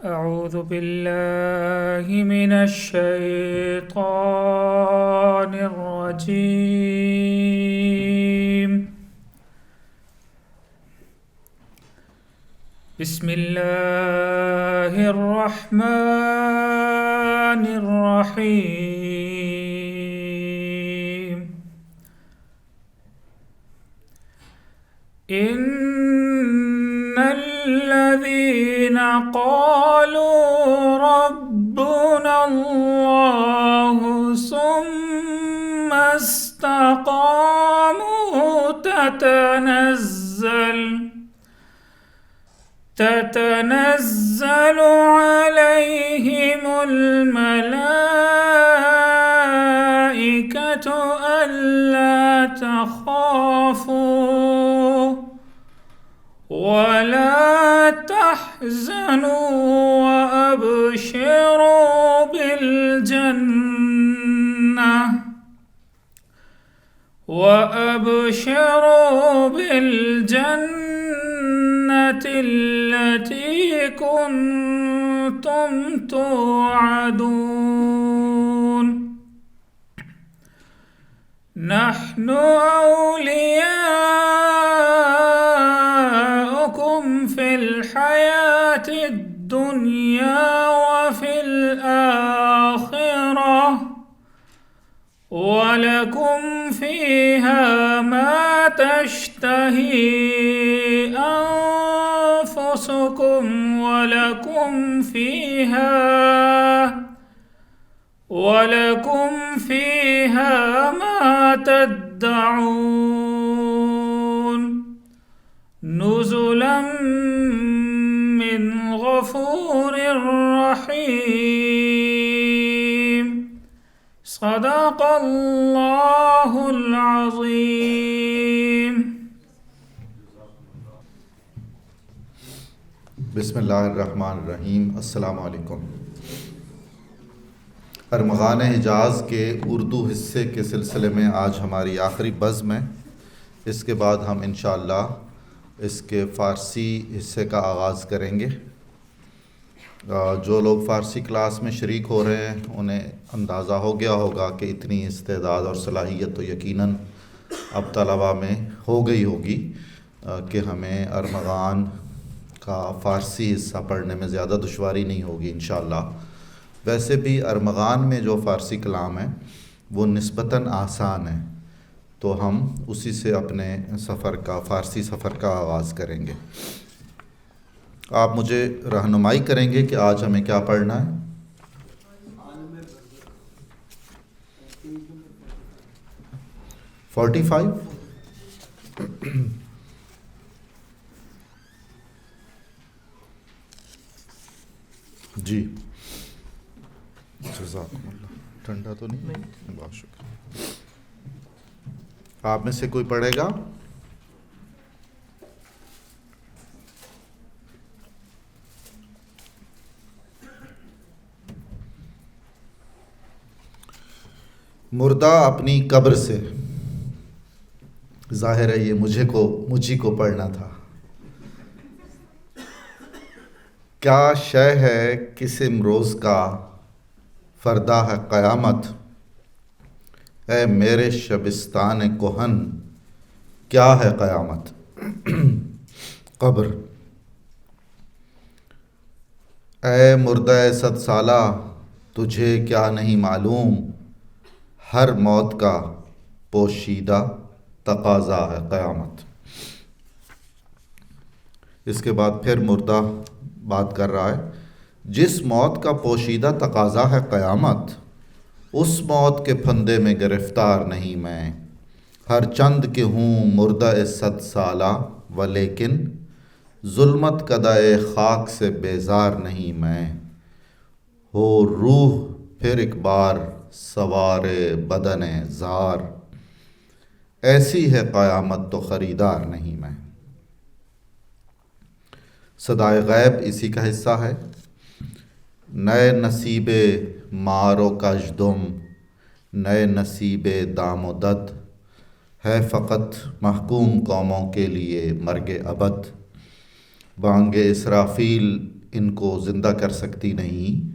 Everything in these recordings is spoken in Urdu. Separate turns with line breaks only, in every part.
أعوذ بالله من الشيطان الرجيم. بسم الله الرحمن الرحيم. إن الذين قالوا ربنا الله ثم استقاموا تتنزل عليهم الملائكة ألا تخافوا ولا تحزنوا وأبشروا بالجنة التي كنتم توعدون. نحن أولياؤكم في الحياة الدنيا وفي الآخرة ولكم فيها ما تشتهي أنفسكم ولكم فيها ما تدعون. نزلا من غفور رحيم. صدق اللہ العظیم.
بسم اللہ الرحمن الرحیم. السلام علیکم. ارمغان حجاز کے اردو حصے کے سلسلے میں آج ہماری آخری بزم ہے. اس کے بعد ہم انشاءاللہ اس کے فارسی حصے کا آغاز کریں گے. جو لوگ فارسی کلاس میں شریک ہو رہے ہیں انہیں اندازہ ہو گیا ہوگا کہ اتنی استعداد اور صلاحیت تو یقیناً اب طلباء میں ہو گئی ہوگی کہ ہمیں ارمغان کا فارسی حصہ پڑھنے میں زیادہ دشواری نہیں ہوگی انشاءاللہ. ویسے بھی ارمغان میں جو فارسی کلام ہے وہ نسبتاً آسان ہے، تو ہم اسی سے اپنے فارسی سفر کا آغاز کریں گے. آپ مجھے رہنمائی کریں گے کہ آج ہمیں کیا پڑھنا ہے؟ Forty five. جی جزاکم اللہ. ٹھنڈا تو نہیں؟ بہت شکریہ. آپ میں سے کوئی پڑھے گا؟ مردہ اپنی قبر سے. ظاہر ہے یہ مجھے کو پڑھنا تھا. کیا شے ہے کس امروز کا فردا ہے قیامت، اے میرے شبستان کہن کیا ہے قیامت. قبر. اے مردہ 100 سالہ تجھے کیا نہیں معلوم، ہر موت کا پوشیدہ تقاضا ہے قیامت. اس کے بعد پھر مردہ بات کر رہا ہے. جس موت کا پوشیدہ تقاضا ہے قیامت، اس موت کے پھندے میں گرفتار نہیں میں. ہر چند کہ ہوں مردہ 100 سالہ ولیکن ظلمت قدائے خاک سے بیزار نہیں میں. ہو روح پھر ایک بار سوار بدن زار، ایسی ہے قیامت تو خریدار نہیں میں. صدائے غیب اسی کا حصہ ہے. نئے نصیب مار و کژدم، نئے نصیب دام و دد، ہے فقط محکوم قوموں کے لیے مرگ ابد. بانگ اسرافیل ان کو زندہ کر سکتی نہیں،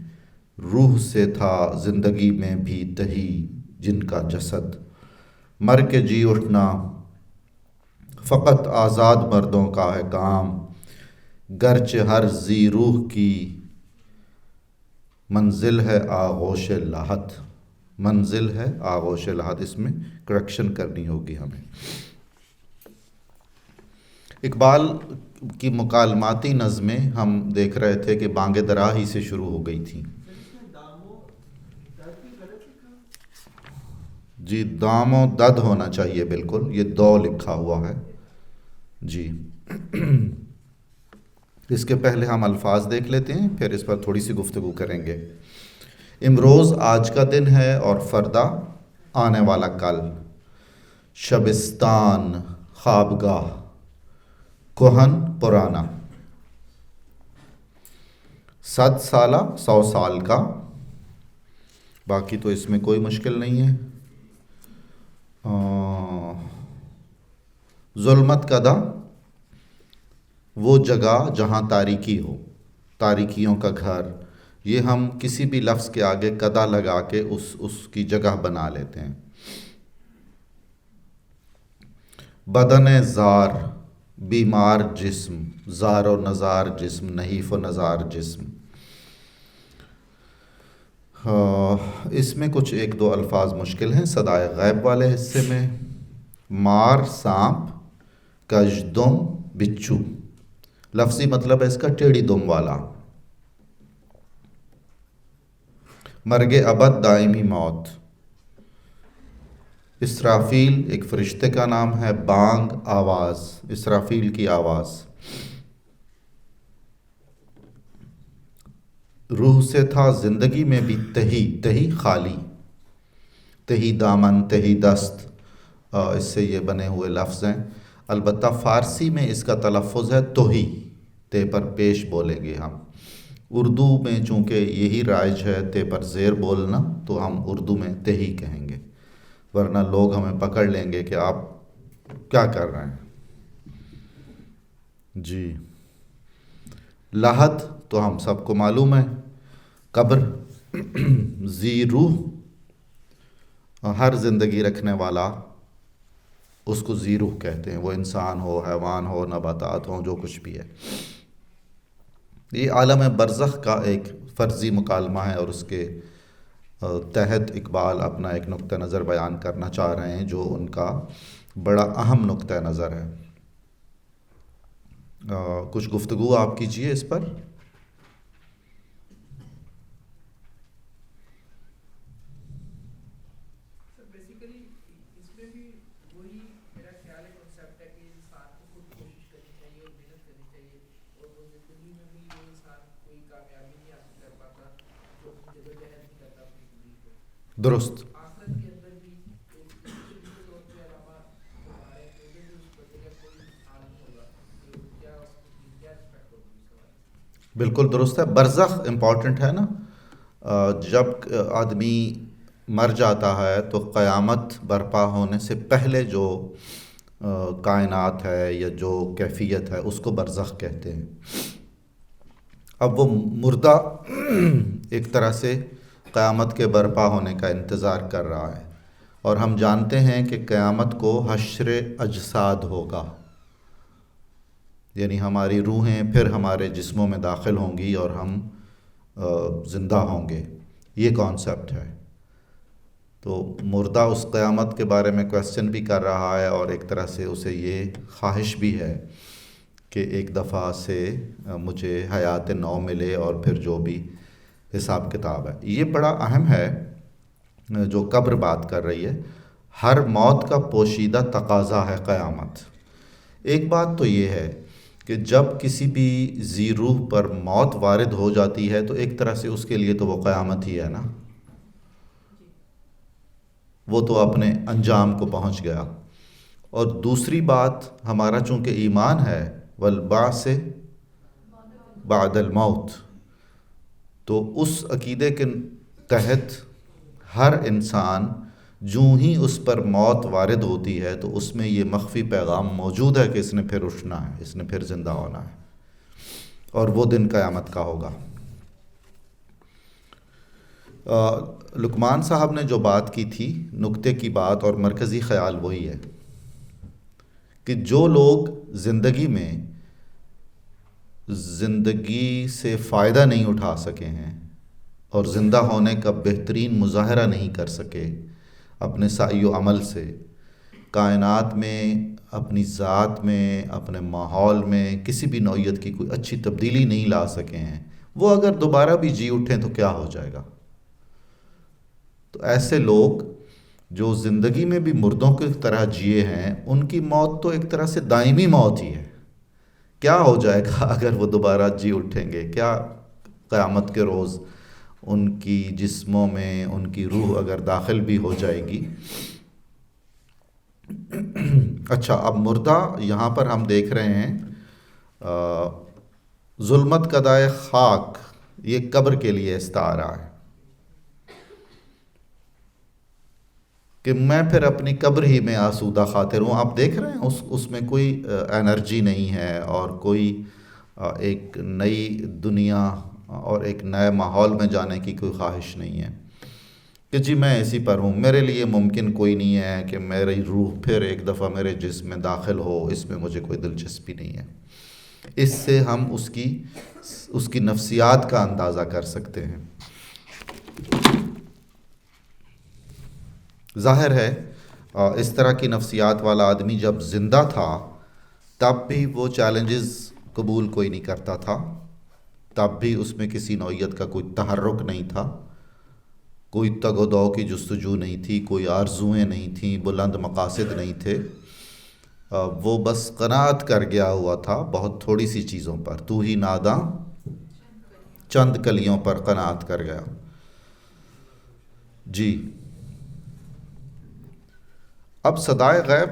روح سے تھا زندگی میں بھی تہی جن کا جسد، مر کے جی اٹھنا فقط آزاد مردوں کا ہے کام، گرچہ ہر ذی روح کی منزل ہے آغوش لحد، منزل ہے آغوش لحد، اس میں کریکشن کرنی ہوگی ہمیں۔ اقبال کی مکالماتی نظمیں ہم دیکھ رہے تھے کہ بانگ درا ہی سے شروع ہو گئی تھیں۔ جی دام و دد ہونا چاہیے، بالکل، یہ دو لکھا ہوا ہے جی۔ اس کے پہلے ہم الفاظ دیکھ لیتے ہیں، پھر اس پر تھوڑی سی گفتگو کریں گے۔ امروز آج کا دن ہے اور فردا آنے والا کل، شبستان خوابگاہ کہن پرانا، 100 سالہ 100 سال کا، باقی تو اس میں کوئی مشکل نہیں ہے۔ ظلمت کدہ وہ جگہ جہاں تاریکی ہو، تاریکیوں کا گھر، یہ ہم کسی بھی لفظ کے آگے کدہ لگا کے اس کی جگہ بنا لیتے ہیں۔ بدن زار بیمار جسم، زار و نزار جسم، نحیف و نزار جسم۔ اس میں کچھ ایک دو الفاظ مشکل ہیں۔ صدائے غیب والے حصے میں مار سانپ، کژدم بچھو، لفظی مطلب ہے اس کا ٹیڑھی دم والا۔ مرگ ابد دائمی موت، اسرافیل ایک فرشتے کا نام ہے، بانگ آواز، اسرافیل کی آواز۔ روح سے تھا زندگی میں بھی تہی، تہی خالی، تہی دامن تہی دست، اس سے یہ بنے ہوئے لفظ ہیں۔ البتہ فارسی میں اس کا تلفظ ہے توہی، تے پر پیش بولیں گے ہم۔ اردو میں چونکہ یہی رائج ہے تے پر زیر بولنا، تو ہم اردو میں تہی کہیں گے، ورنہ لوگ ہمیں پکڑ لیں گے کہ آپ کیا کر رہے ہیں جی۔ لحد تو ہم سب کو معلوم ہے، قبر۔ ذی روح، ہر زندگی رکھنے والا، اس کو ذی روح کہتے ہیں، وہ انسان ہو، حیوان ہو، نباتات ہوں، جو کچھ بھی ہے۔ یہ عالم برزخ کا ایک فرضی مکالمہ ہے، اور اس کے تحت اقبال اپنا ایک نقطہ نظر بیان کرنا چاہ رہے ہیں، جو ان کا بڑا اہم نقطہ نظر ہے۔ کچھ گفتگو آپ کیجئے اس پر۔ درست۔ بالکل درست ہے۔ برزخ امپورٹنٹ ہے نا، جب آدمی مر جاتا ہے تو قیامت برپا ہونے سے پہلے جو کائنات ہے یا جو کیفیت ہے اس کو برزخ کہتے ہیں۔ اب وہ مردہ ایک طرح سے قیامت کے برپا ہونے کا انتظار کر رہا ہے، اور ہم جانتے ہیں کہ قیامت کو حشر اجساد ہوگا، یعنی ہماری روحیں پھر ہمارے جسموں میں داخل ہوں گی اور ہم زندہ ہوں گے، یہ کانسیپٹ ہے۔ تو مردہ اس قیامت کے بارے میں کویسچن بھی کر رہا ہے، اور ایک طرح سے اسے یہ خواہش بھی ہے کہ ایک دفعہ سے مجھے حیات نو ملے، اور پھر جو بھی حساب کتاب ہے۔ یہ بڑا اہم ہے جو قبر بات کر رہی ہے۔ ہر موت کا پوشیدہ تقاضا ہے قیامت۔ ایک بات تو یہ ہے کہ جب کسی بھی ذی روح پر موت وارد ہو جاتی ہے تو ایک طرح سے اس کے لیے تو وہ قیامت ہی ہے نا، وہ تو اپنے انجام کو پہنچ گیا۔ اور دوسری بات، ہمارا چونکہ ایمان ہے والبعث بعد الموت، تو اس عقیدے کے تحت ہر انسان جوں ہی اس پر موت وارد ہوتی ہے تو اس میں یہ مخفی پیغام موجود ہے کہ اس نے پھر اٹھنا ہے، اس نے پھر زندہ ہونا ہے۔ اور وہ دن قیامت کا ہوگا۔ لقمان صاحب نے جو بات کی تھی، نکتے کی بات اور مرکزی خیال وہی ہے کہ جو لوگ زندگی میں زندگی سے فائدہ نہیں اٹھا سکے ہیں اور زندہ ہونے کا بہترین مظاہرہ نہیں کر سکے اپنے سعی و عمل سے، کائنات میں، اپنی ذات میں، اپنے ماحول میں کسی بھی نوعیت کی کوئی اچھی تبدیلی نہیں لا سکے ہیں، وہ اگر دوبارہ بھی جی اٹھیں تو کیا ہو جائے گا؟ تو ایسے لوگ جو زندگی میں بھی مردوں کی طرح جیے ہیں، ان کی موت تو ایک طرح سے دائمی موت ہی ہے۔ کیا ہو جائے گا اگر وہ دوبارہ جی اٹھیں گے؟ کیا قیامت کے روز ان کی جسموں میں ان کی روح اگر داخل بھی ہو جائے گی؟ اچھا، اب مردہ یہاں پر ہم دیکھ رہے ہیں ظلمت قدائے خاک، یہ قبر کے لیے استعارہ ہے کہ میں پھر اپنی قبر ہی میں آسودہ خاطر ہوں۔ آپ دیکھ رہے ہیں اس میں کوئی انرجی نہیں ہے اور کوئی ایک نئی دنیا اور ایک نئے ماحول میں جانے کی کوئی خواہش نہیں ہے کہ جی میں اسی پر ہوں، میرے لیے ممکن کوئی نہیں ہے کہ میری روح پھر ایک دفعہ میرے جسم میں داخل ہو، اس میں مجھے کوئی دلچسپی نہیں ہے۔ اس سے ہم اس کی نفسیات کا اندازہ کر سکتے ہیں۔ ظاہر ہے اس طرح کی نفسیات والا آدمی جب زندہ تھا تب بھی وہ چیلنجز قبول کوئی نہیں کرتا تھا، تب بھی اس میں کسی نوعیت کا کوئی تحرک نہیں تھا، کوئی تگ و دو کی جستجو نہیں تھی، کوئی آرزوئیں نہیں تھیں، بلند مقاصد نہیں تھے۔ وہ بس قناعت کر گیا ہوا تھا بہت تھوڑی سی چیزوں پر، تو ہی ناداں چند کلیوں پر قناعت کر گیا۔ جی، اب صدائے غیب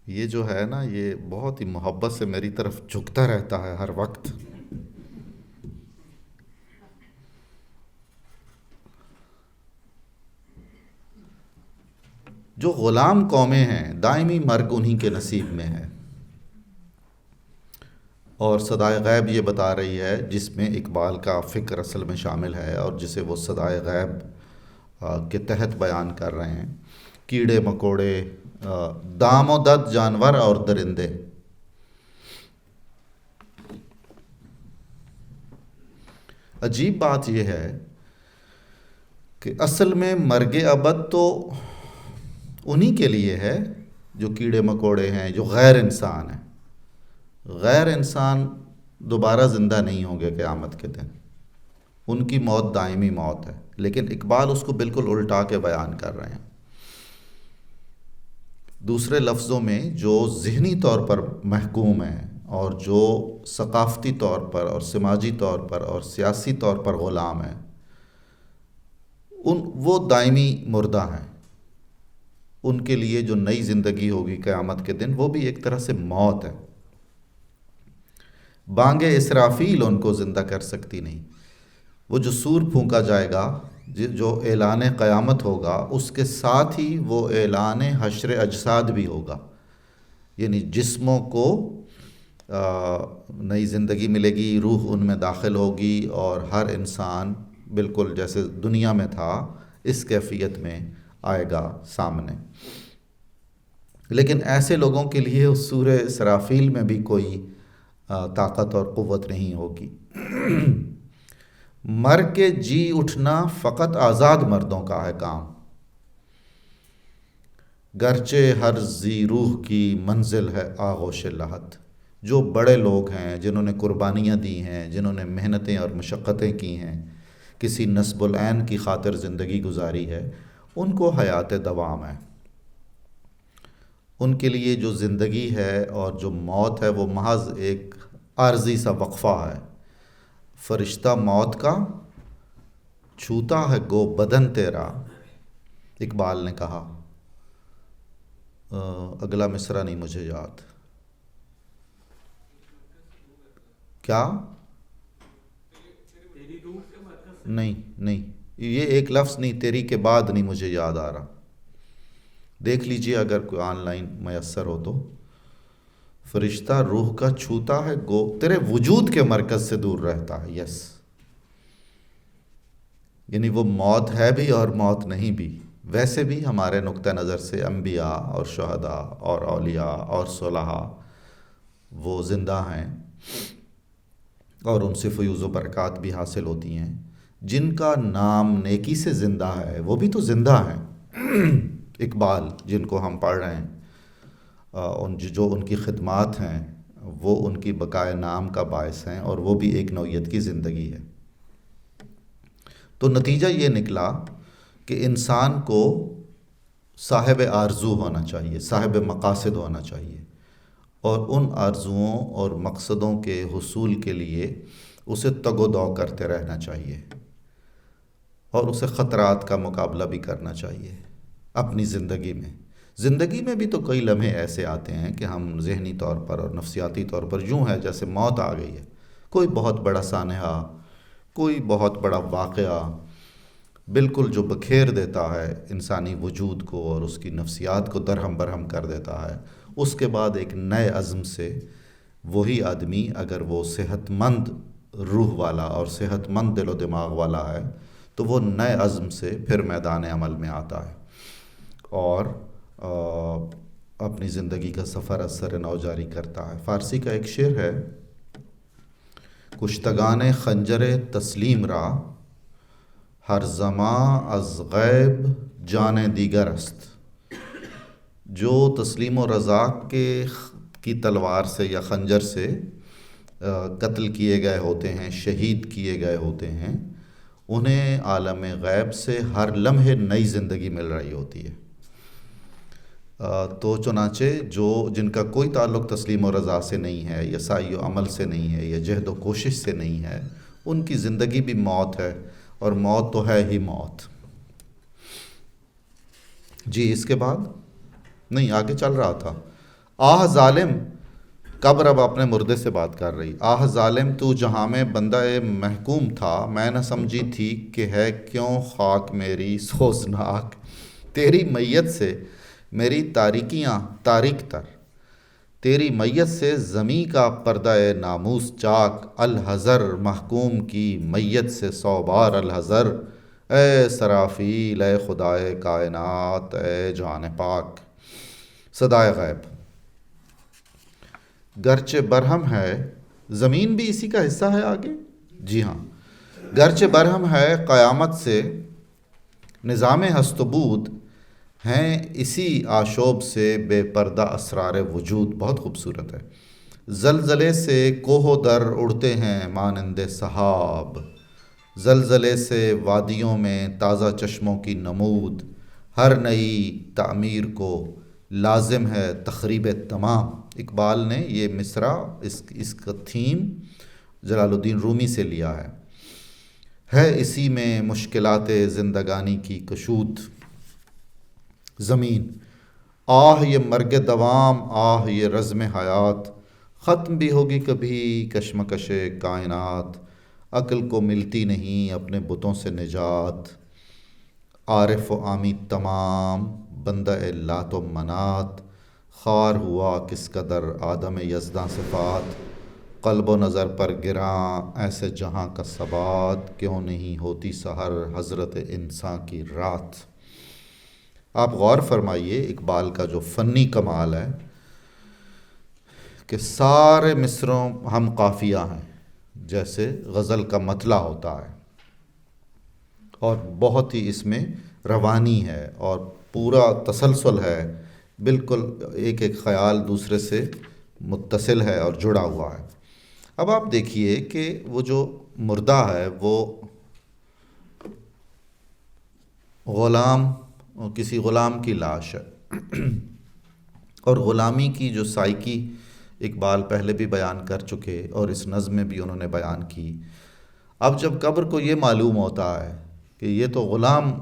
یہ جو ہے نا، یہ بہت ہی محبت سے میری طرف جھکتا رہتا ہے ہر وقت۔ جو غلام قومیں ہیں دائمی مرگ انہی کے نصیب میں ہے، اور صدائے غیب یہ بتا رہی ہے، جس میں اقبال کا فکر اصل میں شامل ہے اور جسے وہ صدائے غیب کے تحت بیان کر رہے ہیں۔ کیڑے مکوڑے، دام و دد جانور اور درندے، عجیب بات یہ ہے کہ اصل میں مرگ ابد تو انہی کے لیے ہے جو کیڑے مکوڑے ہیں، جو غیر انسان ہیں۔ غیر انسان دوبارہ زندہ نہیں ہوں گے قیامت کے دن، ان کی موت دائمی موت ہے، لیکن اقبال اس کو بالکل الٹا کے بیان کر رہے ہیں۔ دوسرے لفظوں میں جو ذہنی طور پر محکوم ہیں اور جو ثقافتی طور پر اور سماجی طور پر اور سیاسی طور پر غلام ہیں، وہ دائمی مردہ ہیں۔ ان کے لیے جو نئی زندگی ہوگی قیامت کے دن، وہ بھی ایک طرح سے موت ہے۔ بانگ اسرافیل ان کو زندہ کر سکتی نہیں۔ وہ جو سور پھونکا جائے گا، جو اعلان قیامت ہوگا، اس کے ساتھ ہی وہ اعلان حشر اجساد بھی ہوگا، یعنی جسموں کو نئی زندگی ملے گی، روح ان میں داخل ہوگی اور ہر انسان بالکل جیسے دنیا میں تھا اس کیفیت میں آئے گا سامنے۔ لیکن ایسے لوگوں کے لیے اس سورہ اسرافیل میں بھی کوئی طاقت اور قوت نہیں ہوگی۔ مر کے جی اٹھنا فقط آزاد مردوں کا ہے کام، گرچہ ہر ذی روح کی منزل ہے آغوش لحد۔ جو بڑے لوگ ہیں، جنہوں نے قربانیاں دی ہیں، جنہوں نے محنتیں اور مشقتیں کی ہیں، کسی نصب العین کی خاطر زندگی گزاری ہے، ان کو حیات دوام ہے۔ ان کے لیے جو زندگی ہے اور جو موت ہے وہ محض ایک عارضی سا وقفہ ہے۔ فرشتہ موت کا چھوتا ہے گو بدن تیرا، اقبال نے کہا۔ اگلا مصرع نہیں مجھے یاد، کیا؟ نہیں، یہ ایک لفظ نہیں، تیری کے بعد نہیں مجھے یاد آ رہا۔ دیکھ لیجئے اگر کوئی آن لائن میسر ہو تو، فرشتہ روح کا چھوتا ہے گو تیرے وجود کے مرکز سے دور رہتا ہے. یس، یعنی وہ موت ہے بھی اور موت نہیں بھی. ویسے بھی ہمارے نقطہ نظر سے انبیاء اور شہداء اور اولیاء اور صلحاء وہ زندہ ہیں اور ان سے فیوز و برکات بھی حاصل ہوتی ہیں. جن کا نام نیکی سے زندہ ہے وہ بھی تو زندہ ہیں. اقبال جن کو ہم پڑھ رہے ہیں، جو ان کی خدمات ہیں وہ ان کی بقائے نام کا باعث ہیں، اور وہ بھی ایک نوعیت کی زندگی ہے. تو نتیجہ یہ نکلا کہ انسان کو صاحب آرزو ہونا چاہیے، صاحب مقاصد ہونا چاہیے، اور ان آرزوؤں اور مقصدوں کے حصول کے لیے اسے تگ و دو کرتے رہنا چاہیے، اور اسے خطرات کا مقابلہ بھی کرنا چاہیے اپنی زندگی میں. زندگی میں بھی تو کئی لمحے ایسے آتے ہیں کہ ہم ذہنی طور پر اور نفسیاتی طور پر یوں ہے جیسے موت آ گئی ہے. کوئی بہت بڑا سانحہ، کوئی بہت بڑا واقعہ بالکل جو بکھیر دیتا ہے انسانی وجود کو اور اس کی نفسیات کو درہم برہم کر دیتا ہے. اس کے بعد ایک نئے عزم سے وہی آدمی اگر وہ صحت مند روح والا اور صحت مند دل و دماغ والا ہے تو وہ نئے عزم سے پھر میدان عمل میں آتا ہے اور اپنی زندگی کا سفر از سر نو جاری کرتا ہے. فارسی کا ایک شعر ہے، کشتگان خنجر تسلیم را ہر زماں از غیب جان دیگر است. جو تسلیم و رضا کی تلوار سے یا خنجر سے قتل کیے گئے ہوتے ہیں، شہید کیے گئے ہوتے ہیں، انہیں عالم غیب سے ہر لمحے نئی زندگی مل رہی ہوتی ہے. تو چنانچہ جن کا کوئی تعلق تسلیم و رضا سے نہیں ہے یا سعی و عمل سے نہیں ہے یا جہد و کوشش سے نہیں ہے، ان کی زندگی بھی موت ہے، اور موت تو ہے ہی موت. جی اس کے بعد نہیں آگے چل رہا تھا. آہ ظالم، قبر اب اپنے مردے سے بات کر رہی. آہ ظالم تو جہاں میں بندہ محکوم تھا، میں نہ سمجھی تھی کہ ہے کیوں خاک میری سوزناک. تیری میت سے میری تاریکیاں تاریک تر، تیری میت سے زمیں کا پردہ ناموس چاک. الحذر محکوم کی میت سے 100 بار الحذر، اے سرافیل اے خدائے کائنات اے جان پاک. صدائے غیب. گرچہ برہم ہے، زمین بھی اسی کا حصہ ہے آگے. جی ہاں، گرچہ برہم ہے قیامت سے نظام ہست و بود، ہیں اسی آشوب سے بے پردہ اسرار وجود. بہت خوبصورت ہے. زلزلے سے کوہ و در اڑتے ہیں مانند سحاب، زلزلے سے وادیوں میں تازہ چشموں کی نمود. ہر نئی تعمیر کو لازم ہے تخریب تمام. اقبال نے یہ مصرع اس کا تھیم جلال الدین رومی سے لیا ہے اسی میں مشکلات زندگانی کی کشود. زمین، آہ یہ مرگ دوام، آہ یہ رزم حیات، ختم بھی ہوگی کبھی کشمکش کائنات. عقل کو ملتی نہیں اپنے بتوں سے نجات، عارف و عامی تمام بندہ لات و منات. خوار ہوا کس قدر آدم یزداں صفات، قلب و نظر پر گراں ایسے جہاں کا ثبات. کیوں نہیں ہوتی سحر حضرت انسان کی رات. آپ غور فرمائیے اقبال کا جو فنی کمال ہے کہ سارے مصروں ہم قافیہ ہیں جیسے غزل کا مطلع ہوتا ہے، اور بہت ہی اس میں روانی ہے اور پورا تسلسل ہے، بالکل ایک ایک خیال دوسرے سے متصل ہے اور جڑا ہوا ہے. اب آپ دیکھیے کہ وہ جو مردہ ہے وہ کسی غلام کی لاش ہے، اور غلامی کی جو سائیکی اقبال پہلے بھی بیان کر چکے اور اس نظم میں بھی انہوں نے بیان کی. اب جب قبر کو یہ معلوم ہوتا ہے کہ یہ تو غلام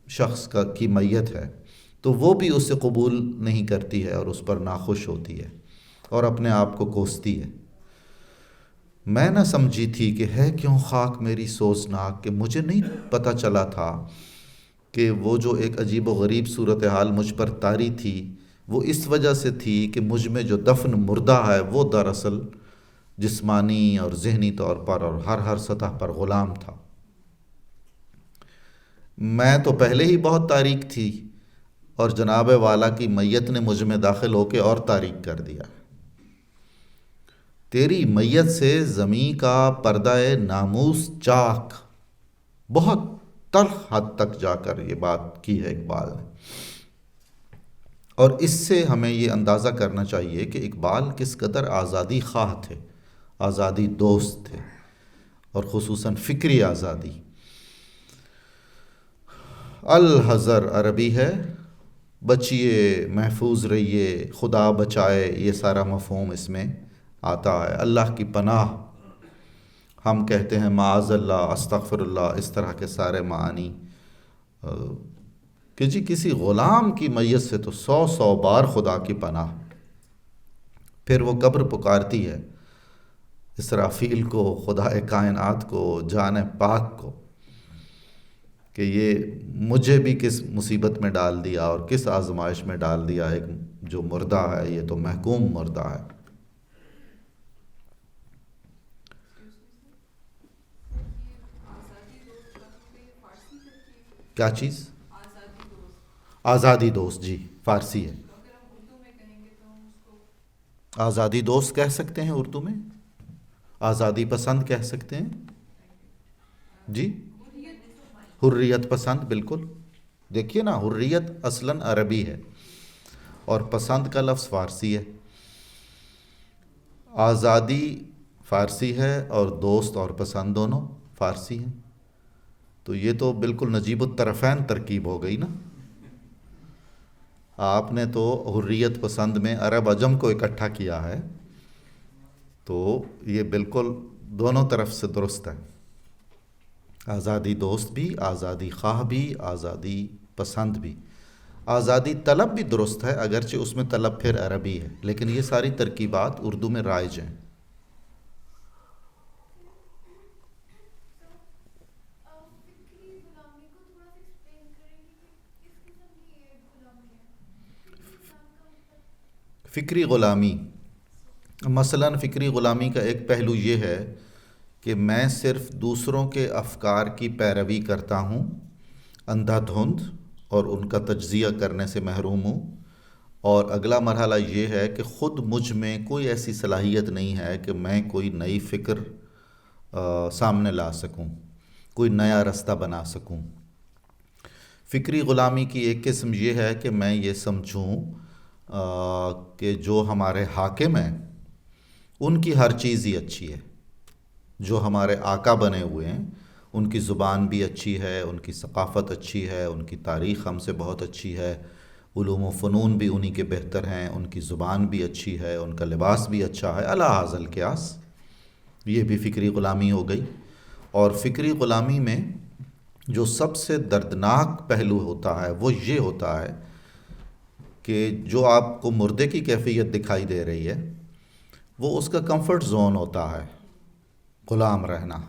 شخص کی میت ہے تو وہ بھی اسے قبول نہیں کرتی ہے اور اس پر ناخوش ہوتی ہے اور اپنے آپ کو کوستی ہے. میں نہ سمجھی تھی کہ ہے کیوں خاک میری سوزناک، کہ مجھے نہیں پتہ چلا تھا کہ وہ جو ایک عجیب و غریب صورتحال مجھ پر طاری تھی وہ اس وجہ سے تھی کہ مجھ میں جو دفن مردہ ہے وہ دراصل جسمانی اور ذہنی طور پر اور ہر سطح پر غلام تھا۔ میں تو پہلے ہی بہت تاریک تھی اور جناب والا کی میت نے مجھ میں داخل ہو کے اور تاریک کر دیا۔ تیری میت سے زمیں کا پردہ ناموس چاک، بہت تلخ حد تک جا کر یہ بات کی ہے اقبال نے۔ اور اس سے ہمیں یہ اندازہ کرنا چاہیے کہ اقبال کس قدر آزادی خواہ تھے، آزادی دوست تھے، اور خصوصاً فکری آزادی۔ الحذر عربی ہے، بچیے، محفوظ رہیے، خدا بچائے، یہ سارا مفہوم اس میں آتا ہے۔ اللہ کی پناہ، ہم کہتے ہیں معاذ اللہ، استغفر اللہ، اس طرح کے سارے معانی کہ جی کسی غلام کی میت سے تو 100 بار خدا کی پناہ۔ پھر وہ قبر پکارتی ہے اسرافیل کو، خدا کائنات کو، جان پاک کو، کہ یہ مجھے بھی کس مصیبت میں ڈال دیا اور کس آزمائش میں ڈال دیا، ایک جو مردہ ہے یہ تو محکوم مردہ ہے۔ کیا چیز؟ آزادی دوست، جی فارسی ہے۔ آزادی دوست کہہ سکتے ہیں اردو میں، آزادی پسند کہہ سکتے ہیں، جی حریت پسند، بالکل۔ دیکھیے نا، حریت اصلاً عربی ہے اور پسند کا لفظ فارسی ہے۔ آزادی فارسی ہے اور دوست اور پسند دونوں فارسی ہیں، تو یہ تو بالکل نجیب الطرفین ترکیب ہو گئی نا۔ آپ نے تو حریت پسند میں عرب عجم کو اکٹھا کیا ہے، تو یہ بالکل دونوں طرف سے درست ہے۔ آزادی دوست بھی، آزادی خواہ بھی، آزادی پسند بھی۔ آزادی طلب بھی درست ہے، اگرچہ اس میں طلب پھر عربی ہے، لیکن یہ ساری ترکیبات اردو میں رائج ہیں۔ فکری غلامی، مثلاً فکری غلامی کا ایک پہلو یہ ہے کہ میں صرف دوسروں کے افکار کی پیروی کرتا ہوں اندھا دھند، اور ان کا تجزیہ کرنے سے محروم ہوں۔ اور اگلا مرحلہ یہ ہے کہ خود مجھ میں کوئی ایسی صلاحیت نہیں ہے کہ میں کوئی نئی فکر سامنے لا سکوں، کوئی نیا رستہ بنا سکوں۔ فکری غلامی کی ایک قسم یہ ہے کہ میں یہ سمجھوں کہ جو ہمارے حاکم ہیں ان کی ہر چیز ہی اچھی ہے، جو ہمارے آقا بنے ہوئے ہیں ان کی زبان بھی اچھی ہے، ان کی ثقافت اچھی ہے، ان کی تاریخ ہم سے بہت اچھی ہے، علوم و فنون بھی انہی کے بہتر ہیں، ان کی زبان بھی اچھی ہے، ان کا لباس بھی اچھا ہے، الی ھذا القیاس۔ یہ بھی فکری غلامی ہو گئی۔ اور فکری غلامی میں جو سب سے دردناک پہلو ہوتا ہے وہ یہ ہوتا ہے کہ جو آپ کو مردے کی کیفیت دکھائی دے رہی ہے وہ اس کا کمفرٹ زون ہوتا ہے، غلام رہنا۔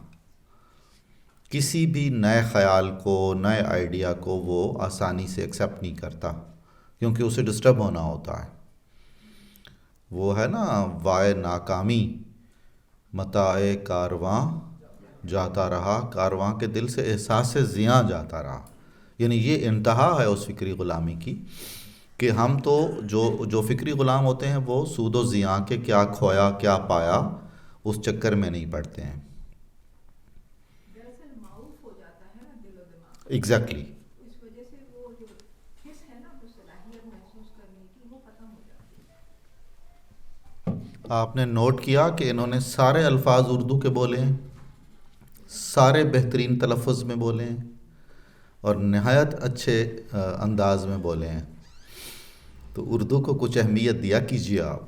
کسی بھی نئے خیال کو، نئے آئیڈیا کو وہ آسانی سے ایکسیپٹ نہیں کرتا، کیونکہ اسے ڈسٹرب ہونا ہوتا ہے۔ وہ ہے نا وائے ناکامی، متاع کارواں جاتا رہا، کارواں کے دل سے احساس زیاں جاتا رہا۔ یعنی یہ انتہا ہے اس فکری غلامی کی کہ ہم تو جو فکری غلام ہوتے ہیں وہ سود و زیاں کے کیا کھویا کیا پایا اس چکر میں نہیں پڑتے ہیں۔
دراصل معاف ہو جاتا ہے نا دل و دماغ،
ایگزیکٹلی۔
اس وجہ سے وہ جو حس ہے نا، وہ صلاحیت محسوس کرنے کی، وہ ختم ہو جاتی ہے۔
آپ نے نوٹ کیا کہ انہوں نے سارے الفاظ اردو کے بولے ہیں، سارے بہترین تلفظ میں بولے ہیں اور نہایت اچھے انداز میں بولے ہیں۔ تو اردو کو کچھ اہمیت دیا کیجیے آپ،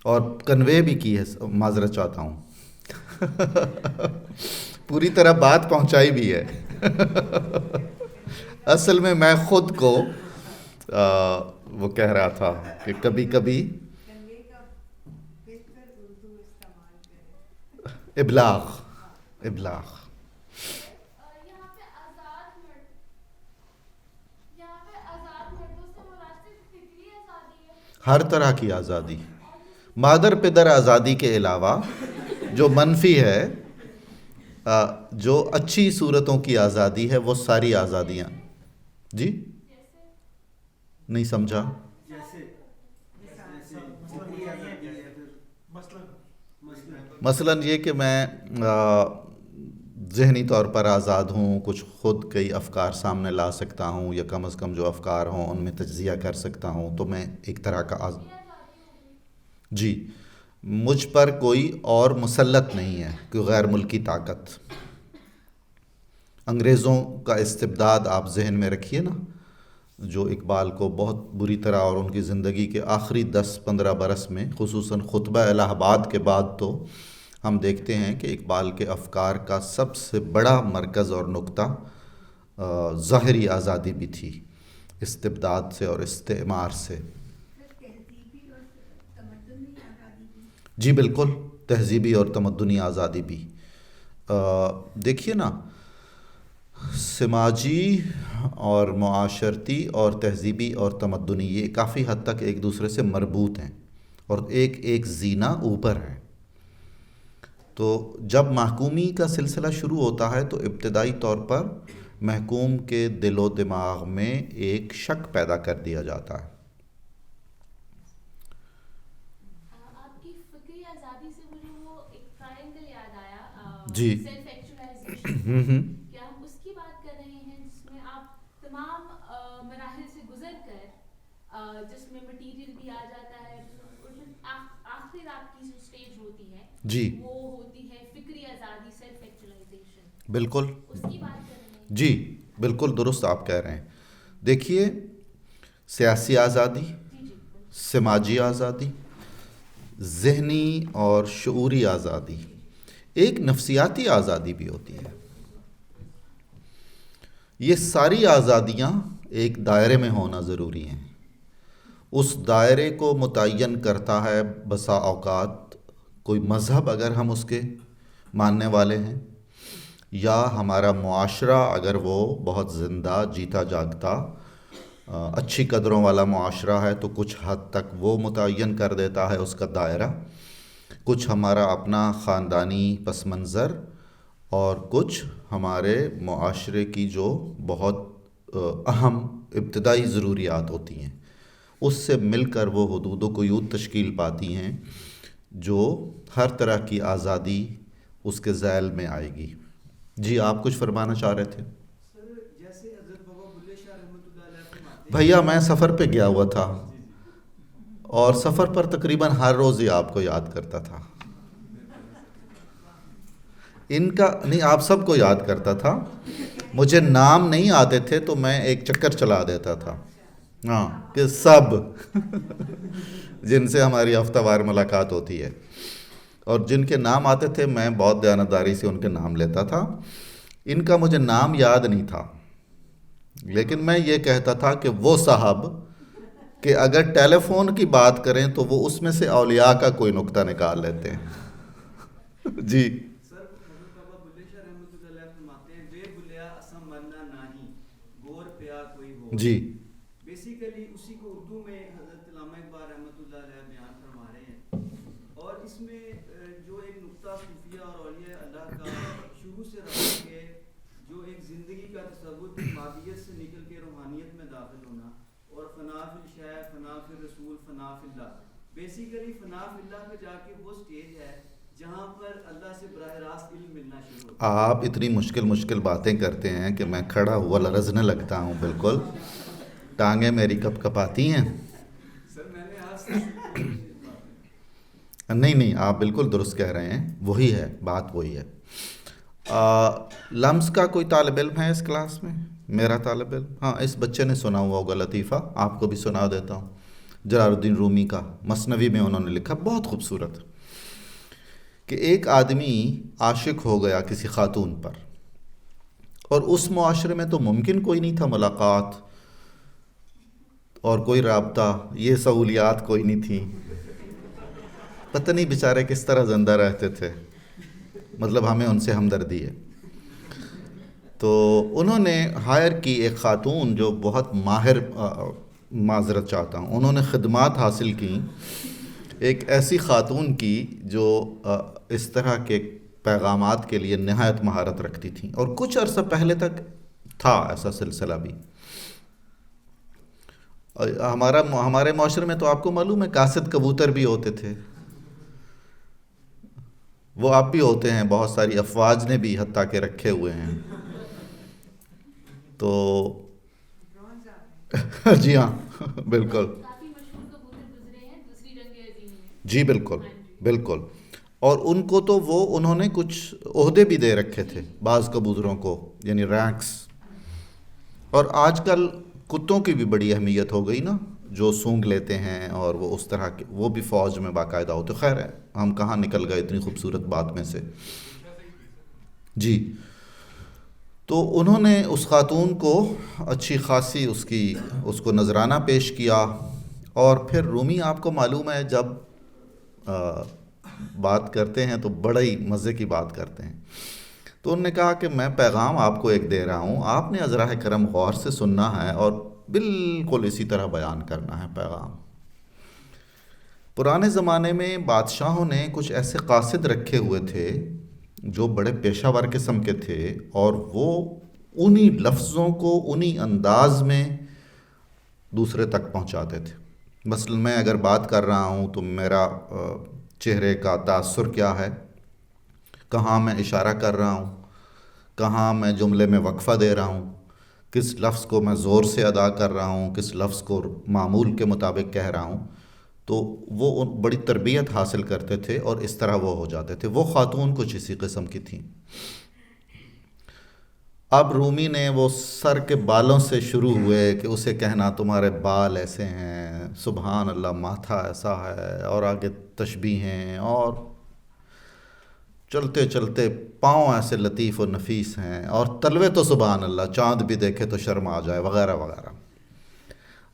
اور کنوے بھی کی ہے، معذرت چاہتا ہوں پوری طرح بات پہنچائی بھی ہے اصل میں خود کو وہ کہہ رہا تھا کہ کبھی کبھی
کنوے کا بہتر اردو استعمال کریں،
ابلاغ۔
یہاں پہ
ہر طرح کی آزادی، مادر پدر آزادی کے علاوہ جو منفی ہے، جو اچھی صورتوں کی آزادی ہے، وہ ساری آزادیاں. جی نہیں سمجھا. مثلاً یہ کہ میں ذہنی طور پر آزاد ہوں، کچھ خود کئی افکار سامنے لا سکتا ہوں، یا کم از کم جو افکار ہوں ان میں تجزیہ کر سکتا ہوں، تو میں ایک طرح کا جی. مجھ پر کوئی اور مسلط نہیں ہے، کوئی غیر ملکی طاقت. انگریزوں کا استبداد آپ ذہن میں رکھیے نا، جو اقبال کو بہت بری طرح، اور ان کی زندگی کے آخری 10-15 برس میں، خصوصاً خطبہ الہ آباد کے بعد، تو ہم دیکھتے ہیں کہ اقبال کے افکار کا سب سے بڑا مرکز اور نقطہ ظاہری آزادی بھی تھی، استبداد سے اور استعمار سے. جی بالکل، تہذیبی اور تمدنی آزادی بھی. دیکھیے نا، سماجی اور معاشرتی اور تہذیبی اور تمدنی، یہ کافی حد تک ایک دوسرے سے مربوط ہیں، اور ایک زینہ اوپر ہے. تو جب محکومی کا سلسلہ شروع ہوتا ہے تو ابتدائی طور پر محکوم کے دل و دماغ میں ایک شک پیدا کر دیا جاتا ہے.
آپ کی فکری آزادی سے مجھے وہ ایک ٹرائنگل یاد آیا،
جی.
Self actualisation. کیا ہم اس کی بات کر رہے ہیں جس میں آپ تمام مراحل سے گزر کر، جس میں مٹیریل بھی آ جاتا ہے، آخر آپ کی جو اسٹیج ہوتی ہے
جی
وہ ہوتی ہے فکری آزادی، سیلف ایکچولائزیشن.
بالکل.
اس کی بات کر رہے ہیں.
جی بالکل درست آپ کہہ رہے ہیں. دیکھیے، سیاسی آزادی، سماجی آزادی، ذہنی اور شعوری آزادی، ایک نفسیاتی آزادی بھی ہوتی ہے. یہ ساری آزادیاں ایک دائرے میں ہونا ضروری ہیں. اس دائرے کو متعین کرتا ہے بسا اوقات کوئی مذہب، اگر ہم اس کے ماننے والے ہیں، یا ہمارا معاشرہ اگر وہ بہت زندہ، جیتا جاگتا، اچھی قدروں والا معاشرہ ہے، تو کچھ حد تک وہ متعین کر دیتا ہے اس کا دائرہ. کچھ ہمارا اپنا خاندانی پس منظر، اور کچھ ہمارے معاشرے کی جو بہت اہم ابتدائی ضروریات ہوتی ہیں، اس سے مل کر وہ حدود و قیود تشکیل پاتی ہیں جو ہر طرح کی آزادی اس کے ذیل میں آئے گی. جی آپ کچھ فرمانا چاہ رہے تھے.
جیسے حضرت بابا بلے شاہ رحمۃ اللہ علیہ فرماتے ہیں.
بھیا میں سفر پہ گیا ہوا تھا، اور سفر پر تقریباً ہر روز ہی آپ کو یاد کرتا تھا. ان کا نہیں، آپ سب کو یاد کرتا تھا. مجھے نام نہیں آتے تھے تو میں ایک چکر چلا دیتا تھا، ہاں، کہ سب جن سے ہماری ہفتہ وار ملاقات ہوتی ہے، اور جن کے نام آتے تھے میں بہت دیانتداری سے ان کے نام لیتا تھا. ان کا مجھے نام یاد نہیں تھا، لیکن میں یہ کہتا تھا کہ وہ صاحب کہ اگر ٹیلی فون کی بات کریں تو وہ اس میں سے اولیاء کا کوئی نقطہ نکال لیتے ہیں. جی
سر، حضرت بابا بلے شاہ رحمۃ اللہ علیہ فرماتے ہیں، وے بلیا اسم مرنا نہیں، گور پیا کوئی ہو.
جی
بیسیکلی اسی کو اردو میں حضرت علامہ اقبال رحمۃ اللہ علیہ بیان فرما رہے ہیں. اور اس میں جو ایک نقطہ صوفیہ اور اولیاء اللہ کا شروع سے رہا کہ جو ایک زندگی کا تصور مادیت سے نکل کے روحانیت میں داخل ہونا، اور فنا فی الشیء، فنا فی الرسول، فنا فی اللہ. بیسیکلی فنا فی اللہ پہ جا کے وہ سٹیج ہے جہاں پر اللہ سے براہ راست علم ملنا شروع ہوتا ہے.
آپ اتنی مشکل باتیں کرتے ہیں کہ میں کھڑا ہوا لرزنے لگتا ہوں. بالکل، ٹانگیں میری کپ کپاتی ہیں.
سر میں نے آپ سے
نہیں، آپ بالکل درست کہہ رہے ہیں. وہی ہے بات، وہی ہے. لمز کا کوئی طالب علم ہے اس کلاس میں؟ میرا طالب علم؟ ہاں، اس بچے نے سنا ہوا ہوگا لطیفہ، آپ کو بھی سنا دیتا ہوں. جلال الدین رومی کا مثنوی میں انہوں نے لکھا، بہت خوبصورت، کہ ایک آدمی عاشق ہو گیا کسی خاتون پر، اور اس معاشرے میں تو ممکن کوئی نہیں تھا ملاقات اور کوئی رابطہ، یہ سہولیات کوئی نہیں تھی. پتہ نہیں بیچارے کس طرح زندہ رہتے تھے، مطلب ہمیں ان سے ہمدردی ہے. تو انہوں نے ہائر کی ایک خاتون جو بہت ماہر معذرت چاہتا ہوں، انہوں نے خدمات حاصل کی ایک ایسی خاتون کی جو اس طرح کے پیغامات کے لیے نہایت مہارت رکھتی تھیں، اور کچھ عرصہ پہلے تک تھا ایسا سلسلہ بھی۔ ہمارے معاشرے میں تو آپ کو معلوم ہے قاصد کبوتر بھی ہوتے تھے، وہ آپ بھی ہوتے ہیں، بہت ساری افواج نے بھی حتیٰ کہ رکھے ہوئے ہیں۔ تو جی ہاں بالکل،
کافی مشہور کبوتر گزرے ہیں دوسری جنگ عظیم میں۔
جی بالکل بالکل، اور ان کو تو انہوں نے کچھ عہدے بھی دے رکھے تھے بعض کبوتروں کو، یعنی رینکس۔ اور آج کل کتوں کی بھی بڑی اہمیت ہو گئی نا، جو سونگ لیتے ہیں اور وہ اس طرح کے، وہ بھی فوج میں باقاعدہ ہوتے۔ خیر ہے، ہم کہاں نکل گئے اتنی خوبصورت بات میں سے۔ جی، تو انہوں نے اس خاتون کو اچھی خاصی اس کو نذرانہ پیش کیا، اور پھر رومی آپ کو معلوم ہے جب بات کرتے ہیں تو بڑا ہی مزے کی بات کرتے ہیں۔ تو انہوں نے کہا کہ میں پیغام آپ کو ایک دے رہا ہوں، آپ نے عذراء کرم غور سے سننا ہے اور بالکل اسی طرح بیان کرنا ہے پیغام۔ پرانے زمانے میں بادشاہوں نے کچھ ایسے قاصد رکھے ہوئے تھے جو بڑے پیشہ ور قسم کے تھے، اور وہ انہی لفظوں کو انہی انداز میں دوسرے تک پہنچاتے تھے۔ مثلا میں اگر بات کر رہا ہوں تو میرا چہرے کا تاثر کیا ہے، کہاں میں اشارہ کر رہا ہوں، کہاں میں جملے میں وقفہ دے رہا ہوں، کس لفظ کو میں زور سے ادا کر رہا ہوں، کس لفظ کو معمول کے مطابق کہہ رہا ہوں، تو وہ بڑی تربیت حاصل کرتے تھے اور اس طرح وہ ہو جاتے تھے۔ وہ خاتون کچھ اسی قسم کی تھیں۔ اب رومی نے وہ سر کے بالوں سے شروع ہوئے کہ اسے کہنا تمہارے بال ایسے ہیں، سبحان اللہ ماتھا ایسا ہے، اور آگے تشبیہ ہیں، اور چلتے چلتے پاؤں ایسے لطیف و نفیس ہیں، اور تلوے تو سبحان اللہ چاند بھی دیکھے تو شرم آ جائے، وغیرہ وغیرہ۔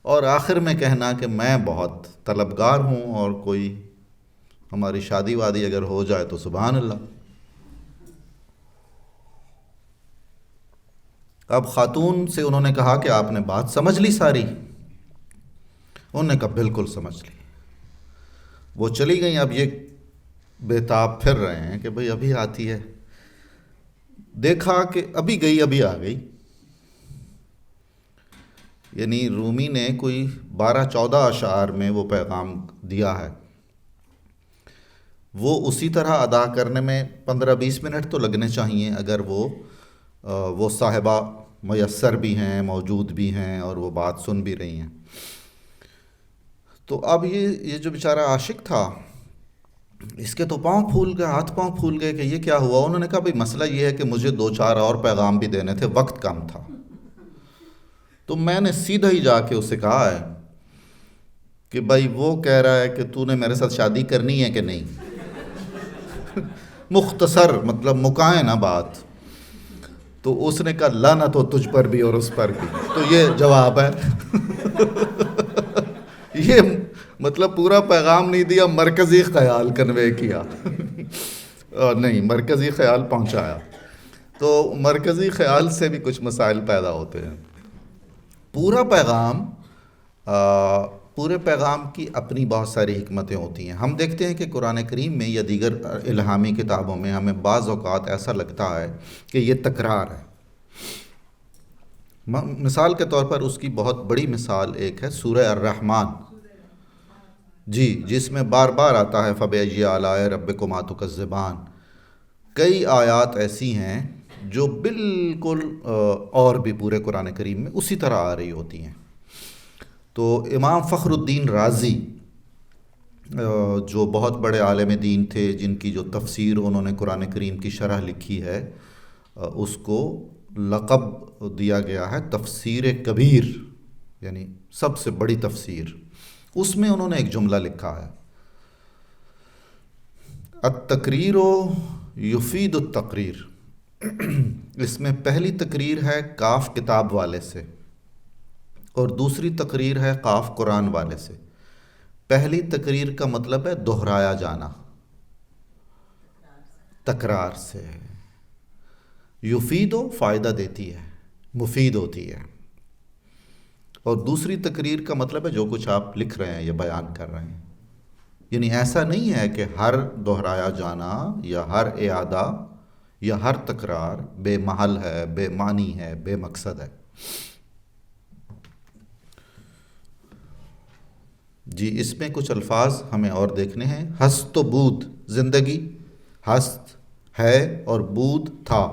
اور آخر میں کہنا کہ میں بہت طلبگار ہوں، اور کوئی ہماری شادی وادی اگر ہو جائے تو سبحان اللہ۔ اب خاتون سے انہوں نے کہا کہ آپ نے بات سمجھ لی ساری؟ انہوں نے کہا بالکل سمجھ لی۔ وہ چلی گئیں۔ اب یہ بےتاب پھر رہے ہیں کہ بھئی ابھی آتی ہے، دیکھا کہ ابھی گئی ابھی آ گئی۔ یعنی رومی نے کوئی 12-14 اشعار میں وہ پیغام دیا ہے، وہ اسی طرح ادا کرنے میں 15-20 منٹ تو لگنے چاہیے اگر وہ صاحبہ میسر بھی ہیں، موجود بھی ہیں، اور وہ بات سن بھی رہی ہیں۔ تو اب یہ جو بیچارہ عاشق تھا، اس کے تو پاؤں پھول گئے، ہاتھ پاؤں پھول گئے کہ یہ کیا ہوا۔ انہوں نے کہا بھئی مسئلہ یہ ہے کہ مجھے 2-4 اور پیغام بھی دینے تھے، وقت کم تھا، تو میں نے سیدھا ہی جا کے اسے کہا ہے کہ بھائی وہ کہہ رہا ہے کہ تو نے میرے ساتھ شادی کرنی ہے کہ نہیں۔ مختصر مطلب مکائیں نا بات۔ تو اس نے کہا لعنت ہو تجھ پر بھی اور اس پر بھی۔ تو یہ جواب ہے۔ یہ مطلب پورا پیغام نہیں دیا، مرکزی خیال کنوے کیا۔ نہیں، مرکزی خیال پہنچایا۔ تو مرکزی خیال سے بھی کچھ مسائل پیدا ہوتے ہیں۔ پورے پیغام کی اپنی بہت ساری حکمتیں ہوتی ہیں۔ ہم دیکھتے ہیں کہ قرآن کریم میں یا دیگر الہامی کتابوں میں ہمیں بعض اوقات ایسا لگتا ہے کہ یہ تکرار ہے۔ مثال کے طور پر اس کی بہت بڑی مثال ایک ہے سورہ الرحمن، جی، جس میں بار بار آتا ہے فَبِأَيِّ آلَاءِ رَبِّكُمَا تُكَذِّبَانِ۔ کئی آیات ایسی ہیں جو بالکل اور بھی پورے قرآن کریم میں اسی طرح آ رہی ہوتی ہیں۔ تو امام فخر الدین رازی جو بہت بڑے عالم دین تھے، جن کی جو تفسیر انہوں نے قرآن کریم کی شرح لکھی ہے، اس کو لقب دیا گیا ہے تفسیر کبیر، یعنی سب سے بڑی تفسیر۔ اس میں انہوں نے ایک جملہ لکھا ہے، التقریر یفید التقریر۔ اس میں پہلی تقریر ہے کاف کتاب والے سے، اور دوسری تقریر ہے قاف قرآن والے سے۔ پہلی تقریر کا مطلب ہے دہرایا جانا، تکرار سے۔ یفید فائدہ دیتی ہے، مفید ہوتی ہے۔ اور دوسری تقریر کا مطلب ہے جو کچھ آپ لکھ رہے ہیں یا بیان کر رہے ہیں. یعنی ایسا نہیں ہے کہ ہر دہرایا جانا یا ہر اعادہ یا ہر تکرار بے محل ہے، بے معنی ہے، بے مقصد ہے. جی اس میں کچھ الفاظ ہمیں اور دیکھنے ہیں. ہست و بود، زندگی ہست ہے اور بود تھا.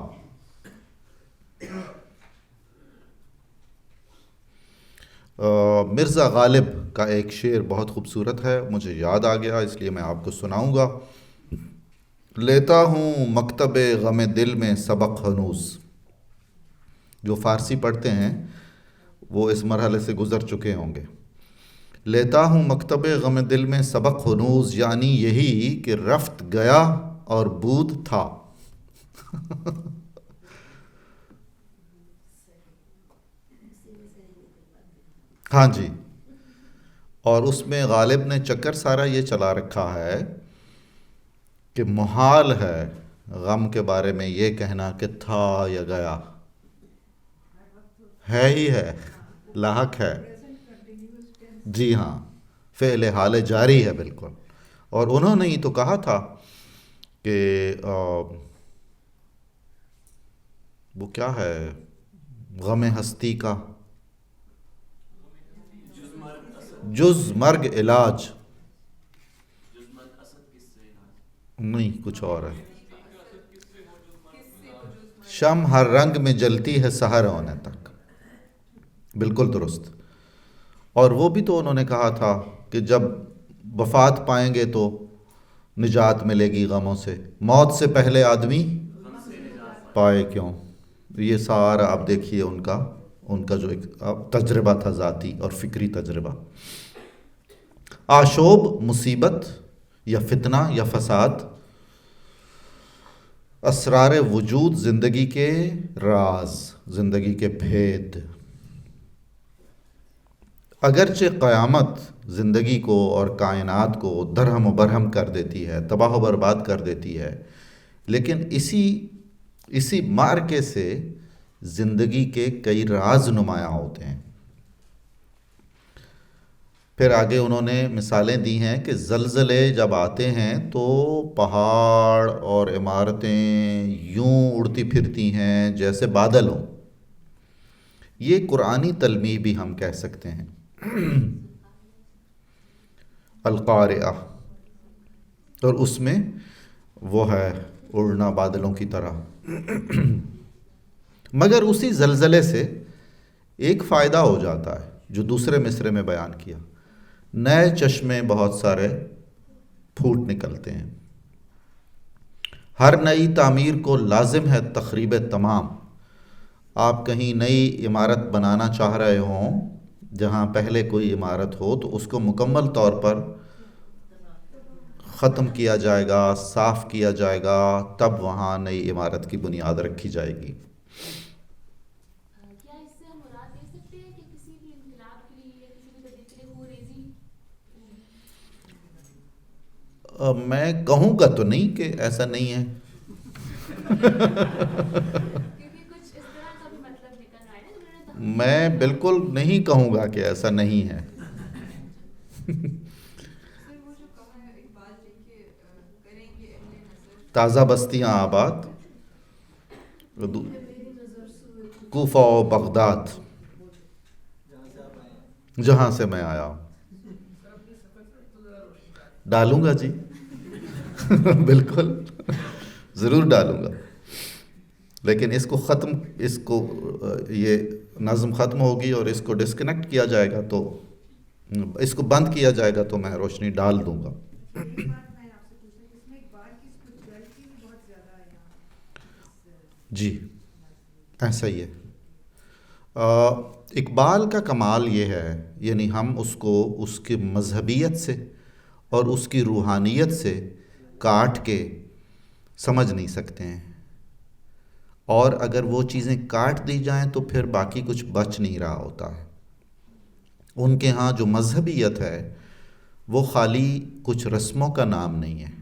مرزا غالب کا ایک شعر بہت خوبصورت ہے، مجھے یاد آ گیا اس لیے میں آپ کو سناؤں گا. لیتا ہوں مکتب غم دل میں سبق ہنوز. جو فارسی پڑھتے ہیں وہ اس مرحلے سے گزر چکے ہوں گے. لیتا ہوں مکتب غم دل میں سبق ہنوز، یعنی یہی کہ رفت گیا اور بود تھا. ہاں جی، اور اس میں غالب نے چکر سارا یہ چلا رکھا ہے کہ محال ہے غم کے بارے میں یہ کہنا کہ تھا یا گیا. ہے ہی ہے، لاحق ہے. جی ہاں، فعل حال جاری ہے بالکل. اور انہوں نے ہی تو کہا تھا کہ وہ کیا ہے غم ہستی کا جز مرگ علاج نہیں، کچھ اور ہے. شم ہر رنگ میں جلتی ہے سحر ہونے تک. بالکل درست. اور وہ بھی تو انہوں نے کہا تھا کہ جب وفات پائیں گے تو نجات ملے گی غموں سے، موت سے پہلے آدمی پائے کیوں. یہ سارا آپ دیکھیے ان کا جو ایک تجربہ تھا ذاتی اور فکری تجربہ. آشوب، مصیبت یا فتنہ یا فساد، اسرار وجود، زندگی کے راز، زندگی کے بھید. اگرچہ قیامت زندگی کو اور کائنات کو درہم و برہم کر دیتی ہے، تباہ و برباد کر دیتی ہے، لیکن اسی معرکے سے زندگی کے کئی راز نمایاں ہوتے ہیں. پھر آگے انہوں نے مثالیں دی ہیں کہ زلزلے جب آتے ہیں تو پہاڑ اور عمارتیں یوں اڑتی پھرتی ہیں جیسے بادل ہوں. یہ قرآنی تلمیح بھی ہم کہہ سکتے ہیں. القارعہ، اور اس میں وہ ہے اڑنا بادلوں کی طرح. مگر اسی زلزلے سے ایک فائدہ ہو جاتا ہے جو دوسرے مصرے میں بیان کیا. نئے چشمے بہت سارے پھوٹ نکلتے ہیں. ہر نئی تعمیر کو لازم ہے تخریب تمام. آپ کہیں نئی عمارت بنانا چاہ رہے ہوں جہاں پہلے کوئی عمارت ہو تو اس کو مکمل طور پر ختم کیا جائے گا، صاف کیا جائے گا، تب وہاں نئی عمارت کی بنیاد رکھی جائے گی.
کیا اس سے ہم مراد دے سکتے ہیں کہ کسی بھی انقلاب کے لیے یا کسی بھی تحریک کے لیے خوریزی؟
میں کہوں گا تو نہیں کہ ایسا نہیں ہے.
کیونکہ کچھ اس طرح کا بھی مطلب نکل رہا ہے نا.
میں بالکل نہیں کہوں گا کہ ایسا نہیں ہے. تازہ بستیاں آباد، کوفہ و بغداد، جہاں سے میں آیا ہوں. ڈالوں گا جی. بالکل ضرور ڈالوں گا. لیکن اس کو یہ نظم ختم ہوگی اور اس کو ڈسکنیکٹ کیا جائے گا تو اس کو بند کیا جائے گا تو میں روشنی ڈال دوں گا. جی ایسا ہی ہے. اقبال کا کمال یہ ہے، یعنی ہم اس کو اس کی مذہبیت سے اور اس کی روحانیت سے کاٹ کے سمجھ نہیں سکتے ہیں. اور اگر وہ چیزیں کاٹ دی جائیں تو پھر باقی کچھ بچ نہیں رہا ہوتا ہے. ان کے ہاں جو مذہبیت ہے وہ خالی کچھ رسموں کا نام نہیں ہے،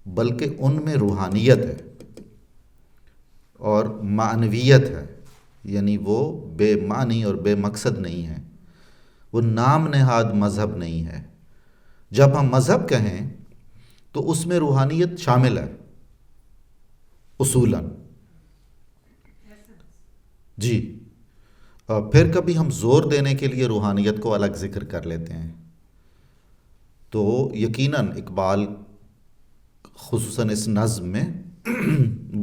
بلکہ ان میں روحانیت ہے اور معنویت ہے. یعنی وہ بے معنی اور بے مقصد نہیں ہے، وہ نام نہاد مذہب نہیں ہے۔ جب ہم مذہب کہیں تو اس میں روحانیت شامل ہے اصولاً، جی۔ پھر کبھی ہم زور دینے کے لیے روحانیت کو الگ ذکر کر لیتے ہیں، تو یقیناً اقبال خصوصاً اس نظم میں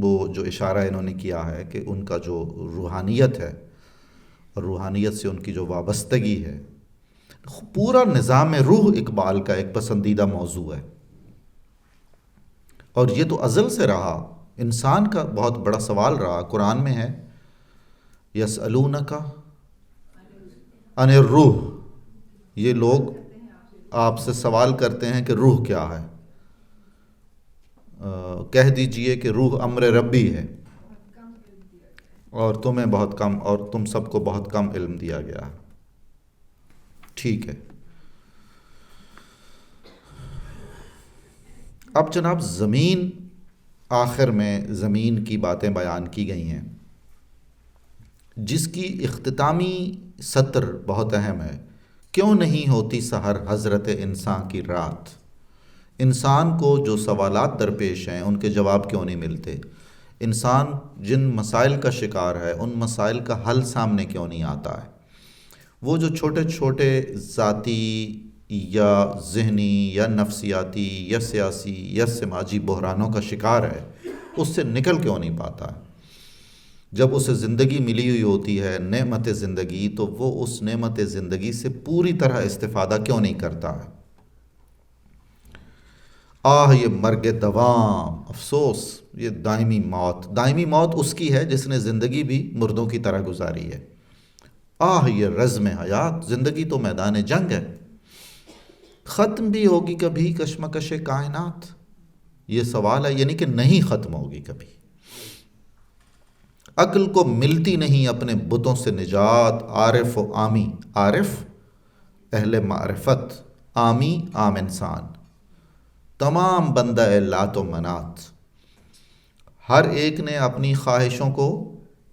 وہ جو اشارہ انہوں نے کیا ہے کہ ان کا جو روحانیت ہے اور روحانیت سے ان کی جو وابستگی ہے، پورا نظام روح اقبال کا ایک پسندیدہ موضوع ہے، اور یہ تو ازل سے رہا، انسان کا بہت بڑا سوال رہا۔ قرآن میں ہے یسألونک عن الروح، یہ لوگ آپ سے سوال کرتے ہیں کہ روح کیا ہے، کہہ دیجئے کہ روح امر ربی ہے، اور تمہیں بہت کم، اور تم سب کو بہت کم علم دیا گیا ہے۔ ٹھیک ہے، اب جناب زمین، آخر میں زمین کی باتیں بیان کی گئی ہیں، جس کی اختتامی سطر بہت اہم ہے۔ کیوں نہیں ہوتی سحر حضرت انسان کی رات؟ انسان کو جو سوالات درپیش ہیں ان کے جواب کیوں نہیں ملتے؟ انسان جن مسائل کا شکار ہے ان مسائل کا حل سامنے کیوں نہیں آتا ہے؟ وہ جو چھوٹے چھوٹے ذاتی یا ذہنی یا نفسیاتی یا سیاسی یا سماجی بحرانوں کا شکار ہے، اس سے نکل کیوں نہیں پاتا ہے؟ جب اسے زندگی ملی ہوئی ہوتی ہے، نعمت زندگی، تو وہ اس نعمت زندگی سے پوری طرح استفادہ کیوں نہیں کرتا ہے؟ آہ یہ مرگ دوام، افسوس، یہ دائمی موت۔ دائمی موت اس کی ہے جس نے زندگی بھی مردوں کی طرح گزاری ہے۔ آہ یہ رزم حیات، زندگی تو میدان جنگ ہے، ختم بھی ہوگی کبھی کشمکش کائنات؟ یہ سوال ہے، یعنی کہ نہیں ختم ہوگی کبھی۔ عقل کو ملتی نہیں اپنے بتوں سے نجات، عارف و عامی، عارف اہل معرفت، عامی عام انسان، تمام بندہ لات و منات، ہر ایک نے اپنی خواہشوں کو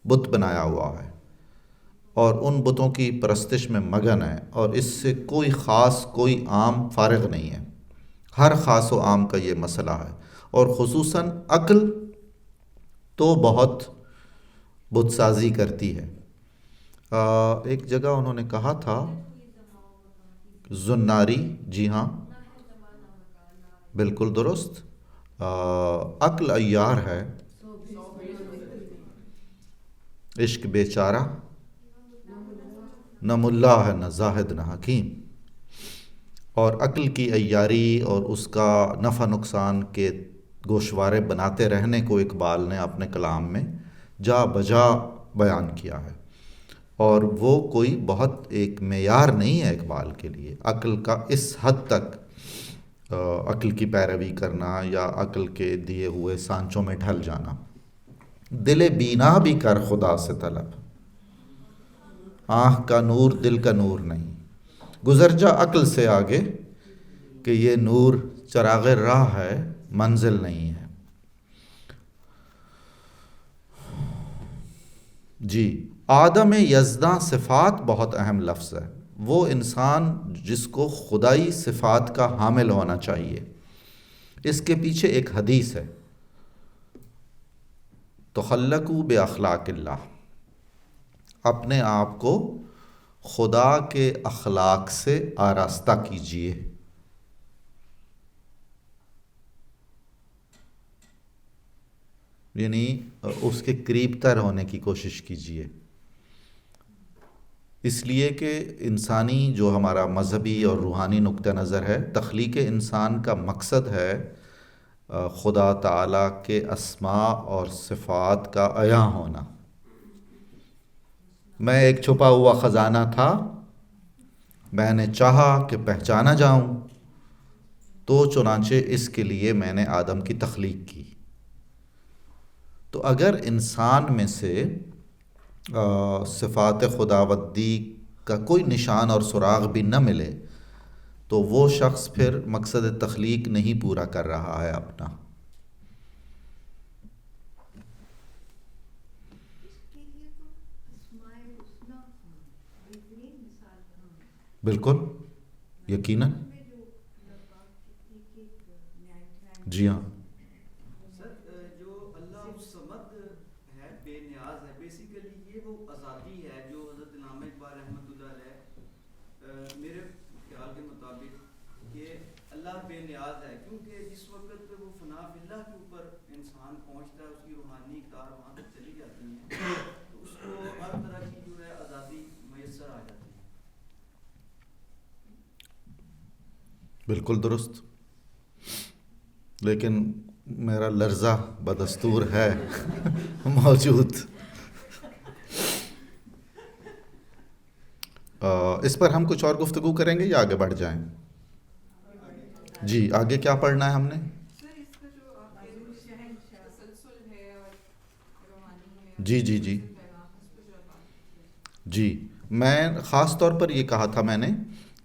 بت بنایا ہوا ہے اور ان بتوں کی پرستش میں مگن ہے، اور اس سے کوئی خاص کوئی عام فارغ نہیں ہے۔ ہر خاص و عام کا یہ مسئلہ ہے، اور خصوصاً عقل تو بہت بت سازی کرتی ہے۔ ایک جگہ انہوں نے کہا تھا زناری، جی ہاں بالکل درست، عقل عیار ہے، عشق بیچارہ، نہ ملا ہے نہ زاہد نہ حکیم۔ اور عقل کی عیاری اور اس کا نفع نقصان کے گوشوارے بناتے رہنے کو اقبال نے اپنے کلام میں جا بجا بیان کیا ہے، اور وہ کوئی بہت ایک معیار نہیں ہے اقبال کے لیے عقل کا اس حد تک عقل کی پیروی کرنا یا عقل کے دیے ہوئے سانچوں میں ڈھل جانا۔ دل بینا بھی کر خدا سے طلب، آنکھ کا نور دل کا نور نہیں، گزر جا عقل سے آگے کہ یہ نور چراغ راہ ہے منزل نہیں ہے۔ جی، آدم یزداں صفات بہت اہم لفظ ہے، وہ انسان جس کو خدائی صفات کا حامل ہونا چاہیے۔ اس کے پیچھے ایک حدیث ہے، تخلقوا باخلاق اللہ، اپنے آپ کو خدا کے اخلاق سے آراستہ کیجیے۔ یعنی اس کے قریب تر ہونے کی کوشش کیجیے، اس لیے کہ انسانی جو ہمارا مذہبی اور روحانی نقطہ نظر ہے، تخلیق انسان کا مقصد ہے خدا تعالیٰ کے اسماء اور صفات کا عیاں ہونا۔ میں ایک چھپا ہوا خزانہ تھا، میں نے چاہا کہ پہچانا جاؤں، تو چنانچہ اس کے لیے میں نے آدم کی تخلیق کی۔ تو اگر انسان میں سے صفات خداوندی کا کوئی نشان اور سراغ بھی نہ ملے تو وہ شخص پھر مقصد تخلیق نہیں پورا کر رہا ہے اپنا۔
اس کے لیے تو
بالکل یقیناً. جی ہاں.
سر جو اللہ الصمد ہے، بے نیاز ہے، بیسیکلی یہ وہ آزادی ہے جو حضرت علامہ اقبال رحمۃ اللہ علیہ میرے خیال کے مطابق کہ اللہ بے نیاز ہے، کیونکہ جس وقت وہ فنا فی اللہ کے اوپر انسان پہنچتا ہے، اس کی روحانی کار وہاں تک چلی جاتی ہے، تو اس کو ہر طرح کی جو ہے آزادی میسر آ جاتی ہے.
بالکل درست. لیکن میرا لرزہ بدستور ہے موجود. اس پر ہم کچھ اور گفتگو کریں گے یا آگے بڑھ جائیں؟ جی آگے کیا پڑھنا ہے ہم نے؟
سر اس کا جو آپ کہہ رہے ہو شہنشاہ تسلسل ہے اور روحانی ہے.
جی جی جی جی. میں خاص طور پر یہ کہا تھا میں نے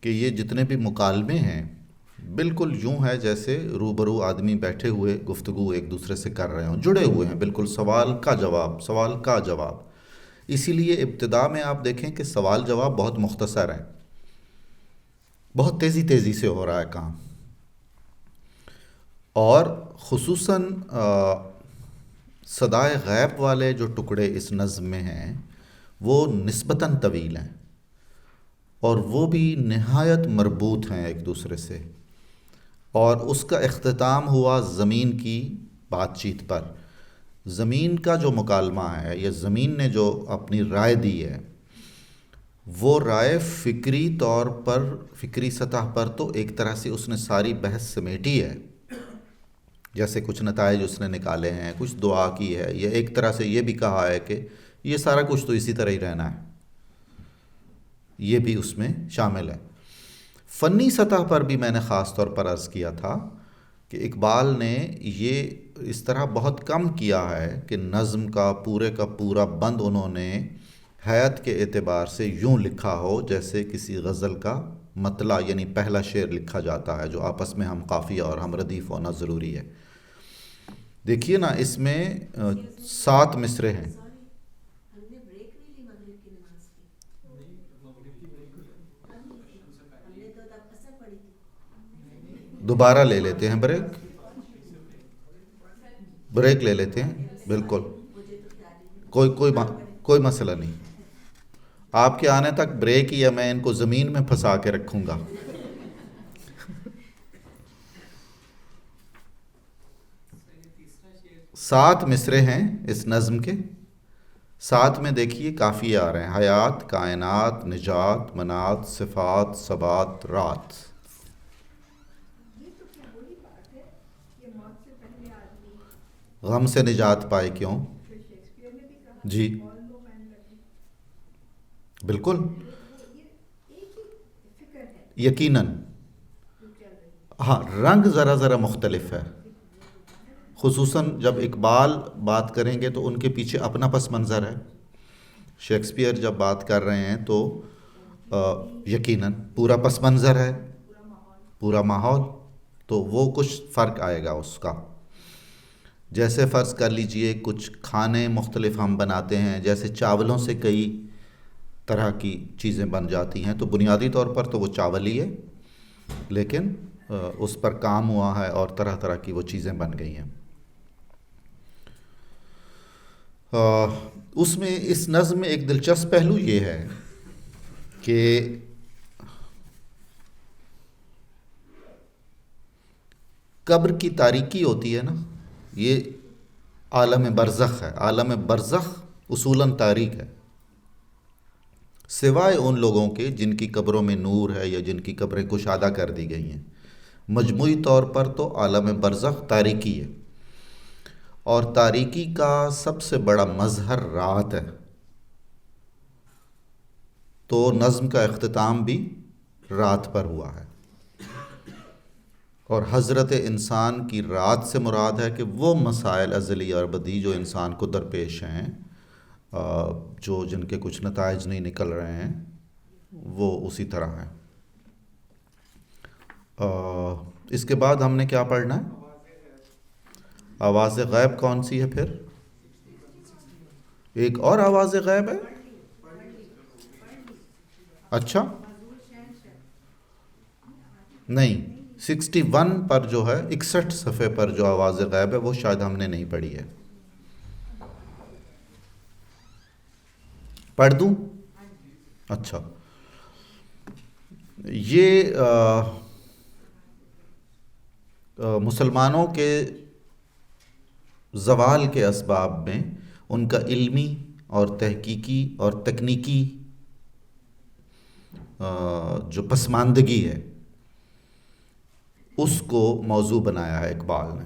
کہ یہ جتنے بھی مکالمے ہیں بالکل یوں ہے جیسے روبرو آدمی بیٹھے ہوئے گفتگو ایک دوسرے سے کر رہے ہوں، جڑے ہوئے ہیں بالکل، سوال کا جواب سوال کا جواب. اسی لیے ابتدا میں آپ دیکھیں کہ سوال جواب بہت مختصر ہیں، بہت تیزی تیزی سے ہو رہا ہے کام. اور خصوصاً صدائے غیب والے جو ٹکڑے اس نظم میں ہیں وہ نسبتاً طویل ہیں اور وہ بھی نہایت مربوط ہیں ایک دوسرے سے. اور اس کا اختتام ہوا زمین کی بات چیت پر. زمین کا جو مکالمہ ہے یا زمین نے جو اپنی رائے دی ہے، وہ رائے فکری طور پر، فکری سطح پر تو ایک طرح سے اس نے ساری بحث سمیٹی ہے، جیسے کچھ نتائج اس نے نکالے ہیں، کچھ دعا کی ہے، یا ایک طرح سے یہ بھی کہا ہے کہ یہ سارا کچھ تو اسی طرح ہی رہنا ہے، یہ بھی اس میں شامل ہے. فنی سطح پر بھی میں نے خاص طور پر عرض کیا تھا کہ اقبال نے یہ اس طرح بہت کم کیا ہے کہ نظم کا پورا بند انہوں نے حیات کے اعتبار سے یوں لکھا ہو جیسے کسی غزل کا مطلع، یعنی پہلا شعر لکھا جاتا ہے جو آپس میں ہم قافیہ اور ہم ردیف ہونا ضروری ہے. دیکھیے نا اس میں 7 مصرے ہیں. دوبارہ لے لیتے ہیں بریک لے لیتے ہیں. بالکل کوئی مسئلہ نہیں. آپ کے آنے تک بریک ہی ہے، میں ان کو زمین میں پھنسا کے رکھوں گا. سات مصرے ہیں اس نظم کے. 7 میں دیکھیے کافی آ رہے ہیں: حیات، کائنات، نجات، منات، صفات، ثبات، رات. غم سے نجات پائے کیوں؟ جی بالکل یقیناً. ہاں رنگ ذرا مختلف ہے، خصوصاً جب اقبال بات کریں گے تو ان کے پیچھے اپنا پس منظر ہے. شیکسپیئر جب بات کر رہے ہیں تو یقیناً پورا پس منظر ہے، پورا ماحول، تو وہ کچھ فرق آئے گا اس کا. جیسے فرض کر لیجئے کچھ کھانے مختلف ہم بناتے ہیں، جیسے چاولوں سے کئی طرح کی چیزیں بن جاتی ہیں، تو بنیادی طور پر تو وہ چاول ہی ہے، لیکن اس پر کام ہوا ہے اور طرح طرح کی وہ چیزیں بن گئی ہیں. اس میں اس نظم میں ایک دلچسپ پہلو یہ ہے کہ قبر کی تاریکی ہوتی ہے نا، یہ عالم برزخ ہے. عالم برزخ اصولاً تاریک ہے، سوائے ان لوگوں کے جن کی قبروں میں نور ہے یا جن کی قبریں کشادہ کر دی گئی ہیں. مجموعی طور پر تو عالم برزخ تاریکی ہے، اور تاریکی کا سب سے بڑا مظہر رات ہے. تو نظم کا اختتام بھی رات پر ہوا ہے، اور حضرت انسان کی رات سے مراد ہے کہ وہ مسائل ازلی اور ابدی جو انسان کو درپیش ہیں، جو جن کے کچھ نتائج نہیں نکل رہے ہیں، وہ اسی طرح ہیں. اس کے بعد ہم نے کیا پڑھنا ہے؟ آواز غیب کون سی ہے پھر؟ ایک اور آواز غیب ہے؟ اچھا نہیں 61 پر جو ہے 61 صفحے پر جو آواز غیب ہے وہ شاید ہم نے نہیں پڑھی ہے. پڑھ دوں؟ اچھا. یہ مسلمانوں کے زوال کے اسباب میں ان کا علمی اور تحقیقی اور تکنیکی جو پسماندگی ہے اس کو موضوع بنایا ہے اقبال نے.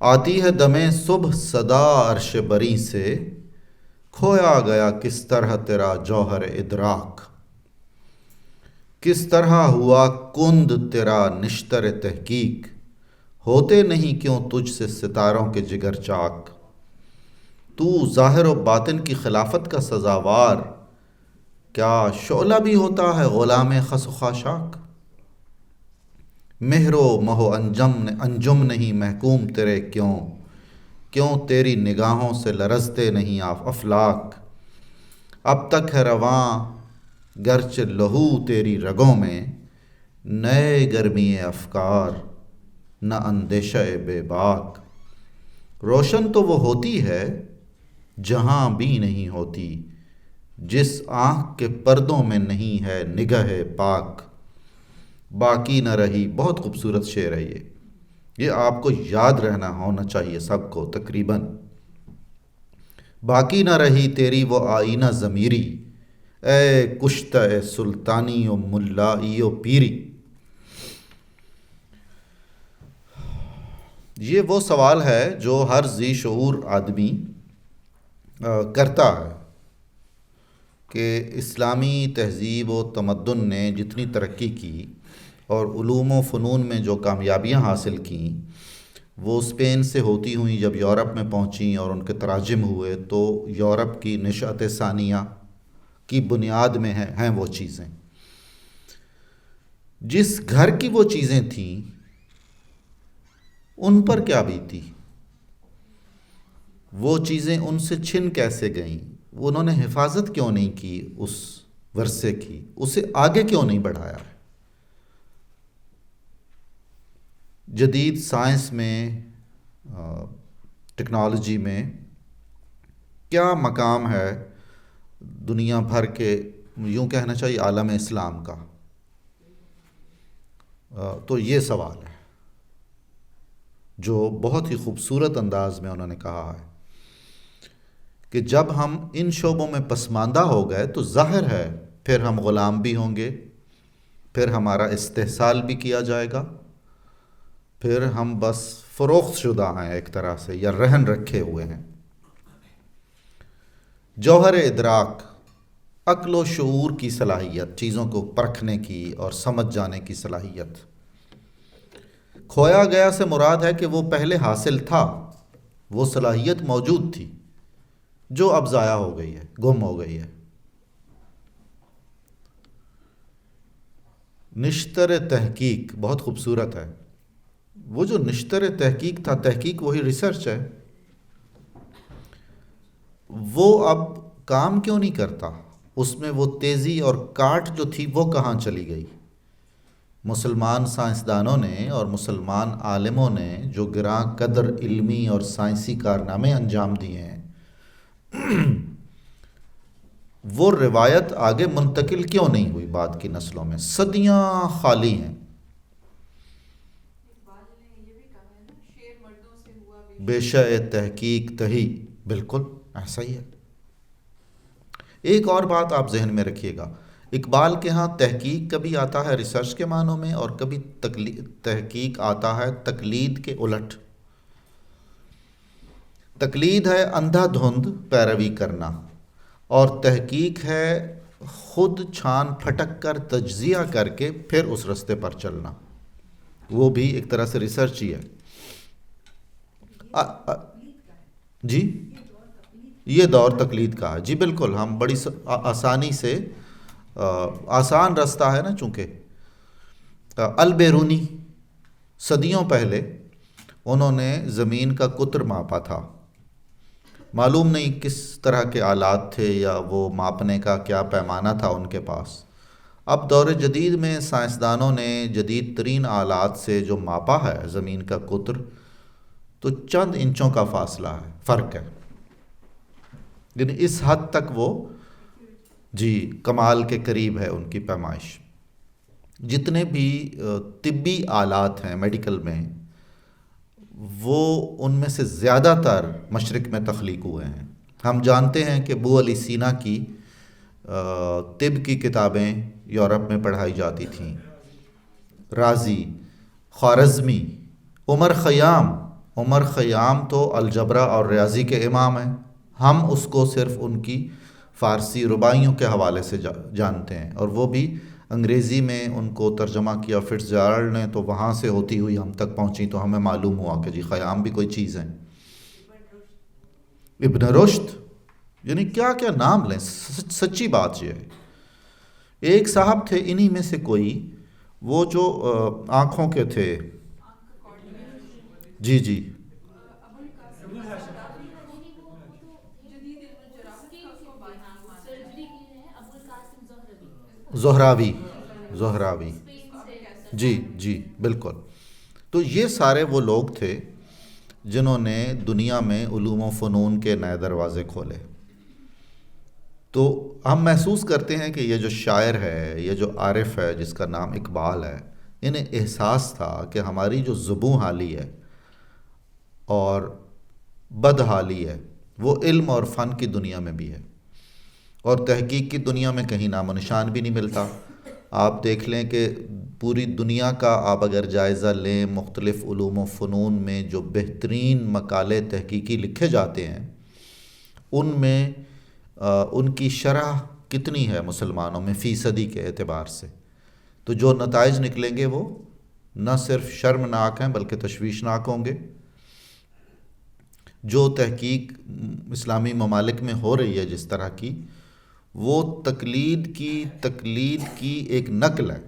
آتی ہے دمیں صبح صدا عرش بری سے، کھویا گیا کس طرح تیرا جوہر ادراک، کس طرح ہوا کند تیرا نشتر تحقیق، ہوتے نہیں کیوں تجھ سے ستاروں کے جگر چاک، تو ظاہر و باطن کی خلافت کا سزاوار، کیا شعلہ بھی ہوتا ہے غلام خس و خاشاک، مہر و مہ و انجم نہیں محکوم تیرے کیوں تیری نگاہوں سے لرزتے نہیں افلاک، اب تک ہے رواں گرچہ لہو تیری رگوں میں، نئے گرمی افکار نہ اندیشہ بے باک، روشن تو وہ ہوتی ہے جہاں بھی نہیں ہوتی، جس آنکھ کے پردوں میں نہیں ہے نگہ پاک، باقی نہ رہی. بہت خوبصورت شعر ہے یہ آپ کو یاد رہنا ہونا چاہیے سب کو تقریباً. باقی نہ رہی تیری وہ آئینہ ضمیری، اے کشتہ سلطانی و ملائی و پیری. یہ وہ سوال ہے جو ہر ذی شعور آدمی کرتا ہے کہ اسلامی تہذیب و تمدن نے جتنی ترقی کی اور علوم و فنون میں جو کامیابیاں حاصل کیں وہ اسپین سے ہوتی ہوئیں جب یورپ میں پہنچیں اور ان کے تراجم ہوئے تو یورپ کی نشأت ثانیہ کی بنیاد میں ہیں وہ چیزیں. جس گھر کی وہ چیزیں تھیں ان پر کیا بیتی، وہ چیزیں ان سے چھن کیسے گئیں، انہوں نے حفاظت کیوں نہیں کی اس ورثے کی، اسے آگے کیوں نہیں بڑھایا. جدید سائنس میں ٹیکنالوجی میں کیا مقام ہے دنیا بھر کے، یوں کہنا چاہیے عالم اسلام کا، تو یہ سوال ہے جو بہت ہی خوبصورت انداز میں انہوں نے کہا ہے کہ جب ہم ان شعبوں میں پسماندہ ہو گئے تو ظاہر ہے پھر ہم غلام بھی ہوں گے، پھر ہمارا استحصال بھی کیا جائے گا، پھر ہم بس فروخت شدہ ہیں ایک طرح سے یا رہن رکھے ہوئے ہیں. جوہر ادراک، عقل و شعور کی صلاحیت، چیزوں کو پرکھنے کی اور سمجھ جانے کی صلاحیت. کھویا گیا سے مراد ہے کہ وہ پہلے حاصل تھا، وہ صلاحیت موجود تھی جو اب ضائع ہو گئی ہے، گم ہو گئی ہے. نشتر تحقیق بہت خوبصورت ہے. وہ جو نشتر تحقیق تھا، تحقیق وہی ریسرچ ہے، وہ اب کام کیوں نہیں کرتا، اس میں وہ تیزی اور کاٹ جو تھی وہ کہاں چلی گئی. مسلمان سائنسدانوں نے اور مسلمان عالموں نے جو گراں قدر علمی اور سائنسی کارنامے انجام دیے ہیں وہ روایت آگے منتقل کیوں نہیں ہوئی بعد کی نسلوں میں، صدیاں خالی ہیں. بیشہ تحقیق تہی، بالکل ایسا ہی ہے. ایک اور بات آپ ذہن میں رکھیے گا، اقبال کے ہاں تحقیق کبھی آتا ہے ریسرچ کے معنوں میں اور کبھی تحقیق آتا ہے تقلید کے الٹ. تقلید ہے اندھا دھند پیروی کرنا اور تحقیق ہے خود چھان پھٹک کر تجزیہ کر کے پھر اس رستے پر چلنا. وہ بھی ایک طرح سے ریسرچ ہی ہے. جی یہ دور تقلید کا ہے، جی بالکل. ہم بڑی آسانی سے، آسان رستہ ہے نا، چونکہ البیرونی صدیوں پہلے انہوں نے زمین کا قطر ماپا تھا. معلوم نہیں کس طرح کے آلات تھے یا وہ ماپنے کا کیا پیمانہ تھا ان کے پاس. اب دور جدید میں سائنسدانوں نے جدید ترین آلات سے جو ماپا ہے زمین کا قطر، تو چند انچوں کا فاصلہ ہے، فرق ہے، یعنی اس حد تک وہ کمال کے قریب ہے ان کی پیمائش۔ جتنے بھی طبی آلات ہیں میڈیکل میں، وہ ان میں سے زیادہ تر مشرق میں تخلیق ہوئے ہیں۔ ہم جانتے ہیں کہ ابو علی سینا کی طب کی کتابیں یورپ میں پڑھائی جاتی تھیں، رازی، خوارزمی، عمر خیام تو الجبرا اور ریاضی کے امام ہیں، ہم اس کو صرف ان کی فارسی رباعیوں کے حوالے سے جانتے ہیں، اور وہ بھی انگریزی میں ان کو ترجمہ کیا فٹز جیرالڈ نے، تو وہاں سے ہوتی ہوئی ہم تک پہنچی، تو ہمیں معلوم ہوا کہ خیام بھی کوئی چیز ہے۔ ابن رشد، یعنی کیا کیا نام لیں، سچی بات یہ ہے۔ ایک صاحب تھے انہی میں سے کوئی، وہ جو آنکھوں کے تھے، جی زہراوی، جی بالکل۔ تو یہ سارے وہ لوگ تھے جنہوں نے دنیا میں علوم و فنون کے نئے دروازے کھولے۔ تو ہم محسوس کرتے ہیں کہ یہ جو شاعر ہے، یہ جو عارف ہے جس کا نام اقبال ہے، انہیں احساس تھا کہ ہماری جو زبوں حالی ہے اور بدحالی ہے، وہ علم اور فن کی دنیا میں بھی ہے، اور تحقیق کی دنیا میں کہیں نام و نشان بھی نہیں ملتا۔ آپ دیکھ لیں کہ پوری دنیا کا آپ اگر جائزہ لیں، مختلف علوم و فنون میں جو بہترین مقالے تحقیقی لکھے جاتے ہیں، ان میں ان کی شرح کتنی ہے مسلمانوں میں فیصدی کے اعتبار سے، تو جو نتائج نکلیں گے وہ نہ صرف شرمناک ہیں بلکہ تشویشناک ہوں گے۔ جو تحقیق اسلامی ممالک میں ہو رہی ہے جس طرح کی، وہ تقلید کی ایک نقل ہے،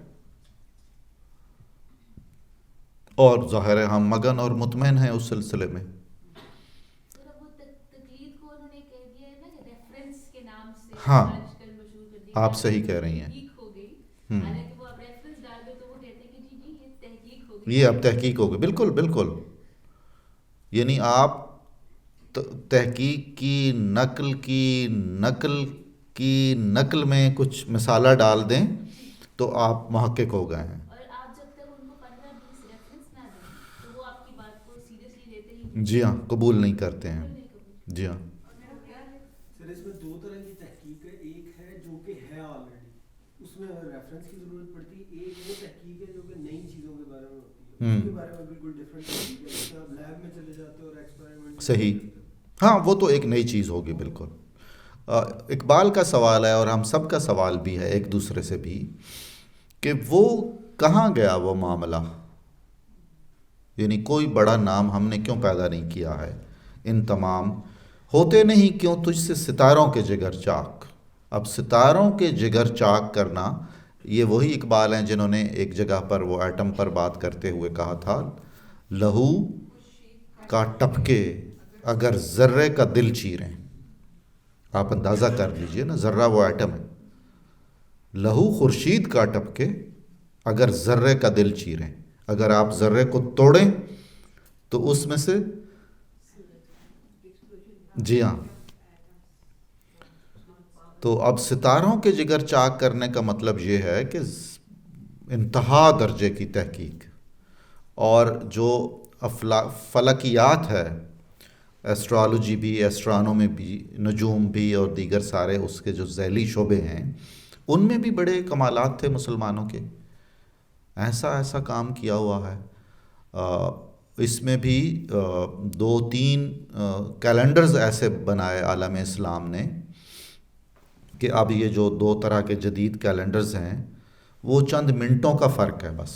اور ظاہر ہے ہم مگن اور مطمئن ہیں اس سلسلے میں۔ ہاں، آپ صحیح کہہ رہی ہیں، یہ اب تحقیق ہوگی، بالکل، یعنی آپ تحقیق کی نقل میں کچھ مثالہ ڈال دیں تو آپ محقق ہو گئے ہیں۔ جی ہاں، قبول نہیں کرتے ہیں، جی ہاں۔
سر اس میں دو طرح کی تحقیق ہے، ایک ہے جو کہ ہے آلریڈی، اس میں ریفرنس کی ضرورت پڑتی ہے، ایک وہ تحقیق ہے جو کہ نئی چیزوں کے بارے میں ہوتی ہے، اس کے بارے میں بالکل ڈفرینٹ تحقیق ہے، جیسے آپ لیب میں چلے جاتے ہو اور ایکسپیریمنٹ۔
صحیح، ہاں وہ تو ایک نئی چیز ہوگی بالکل۔ اقبال کا سوال ہے اور ہم سب کا سوال بھی ہے ایک دوسرے سے بھی، کہ وہ کہاں گیا وہ معاملہ، یعنی کوئی بڑا نام ہم نے کیوں پیدا نہیں کیا ہے، ان تمام ہوتے نہیں کیوں تجھ سے ستاروں کے جگر چاک۔ اب ستاروں کے جگر چاک کرنا، یہ وہی اقبال ہیں جنہوں نے ایک جگہ پر وہ ایٹم پر بات کرتے ہوئے کہا تھا، لہو کا ٹپکے اگر ذرے کا دل چیریں۔ آپ اندازہ کر لیجئے نا، ذرہ وہ ایٹم ہے، لہو خورشید کا ٹپکے اگر ذرے کا دل چیریں، اگر آپ ذرے کو توڑیں تو اس میں سے، جی ہاں، تو اب ستاروں کے جگر چاک کرنے کا مطلب یہ ہے کہ انتہا درجے کی تحقیق، اور جو فلکیات ہے، ایسٹرالوجی بھی، ایسٹرانومی بھی، نجوم بھی، اور دیگر سارے اس کے جو ذیلی شعبے ہیں، ان میں بھی بڑے کمالات تھے مسلمانوں کے، ایسا کام کیا ہوا ہے۔ اس میں بھی 2-3 کیلنڈرز ایسے بنائے عالم اسلام نے کہ اب یہ جو 2 طرح کے جدید کیلنڈرز ہیں، وہ چند منٹوں کا فرق ہے بس،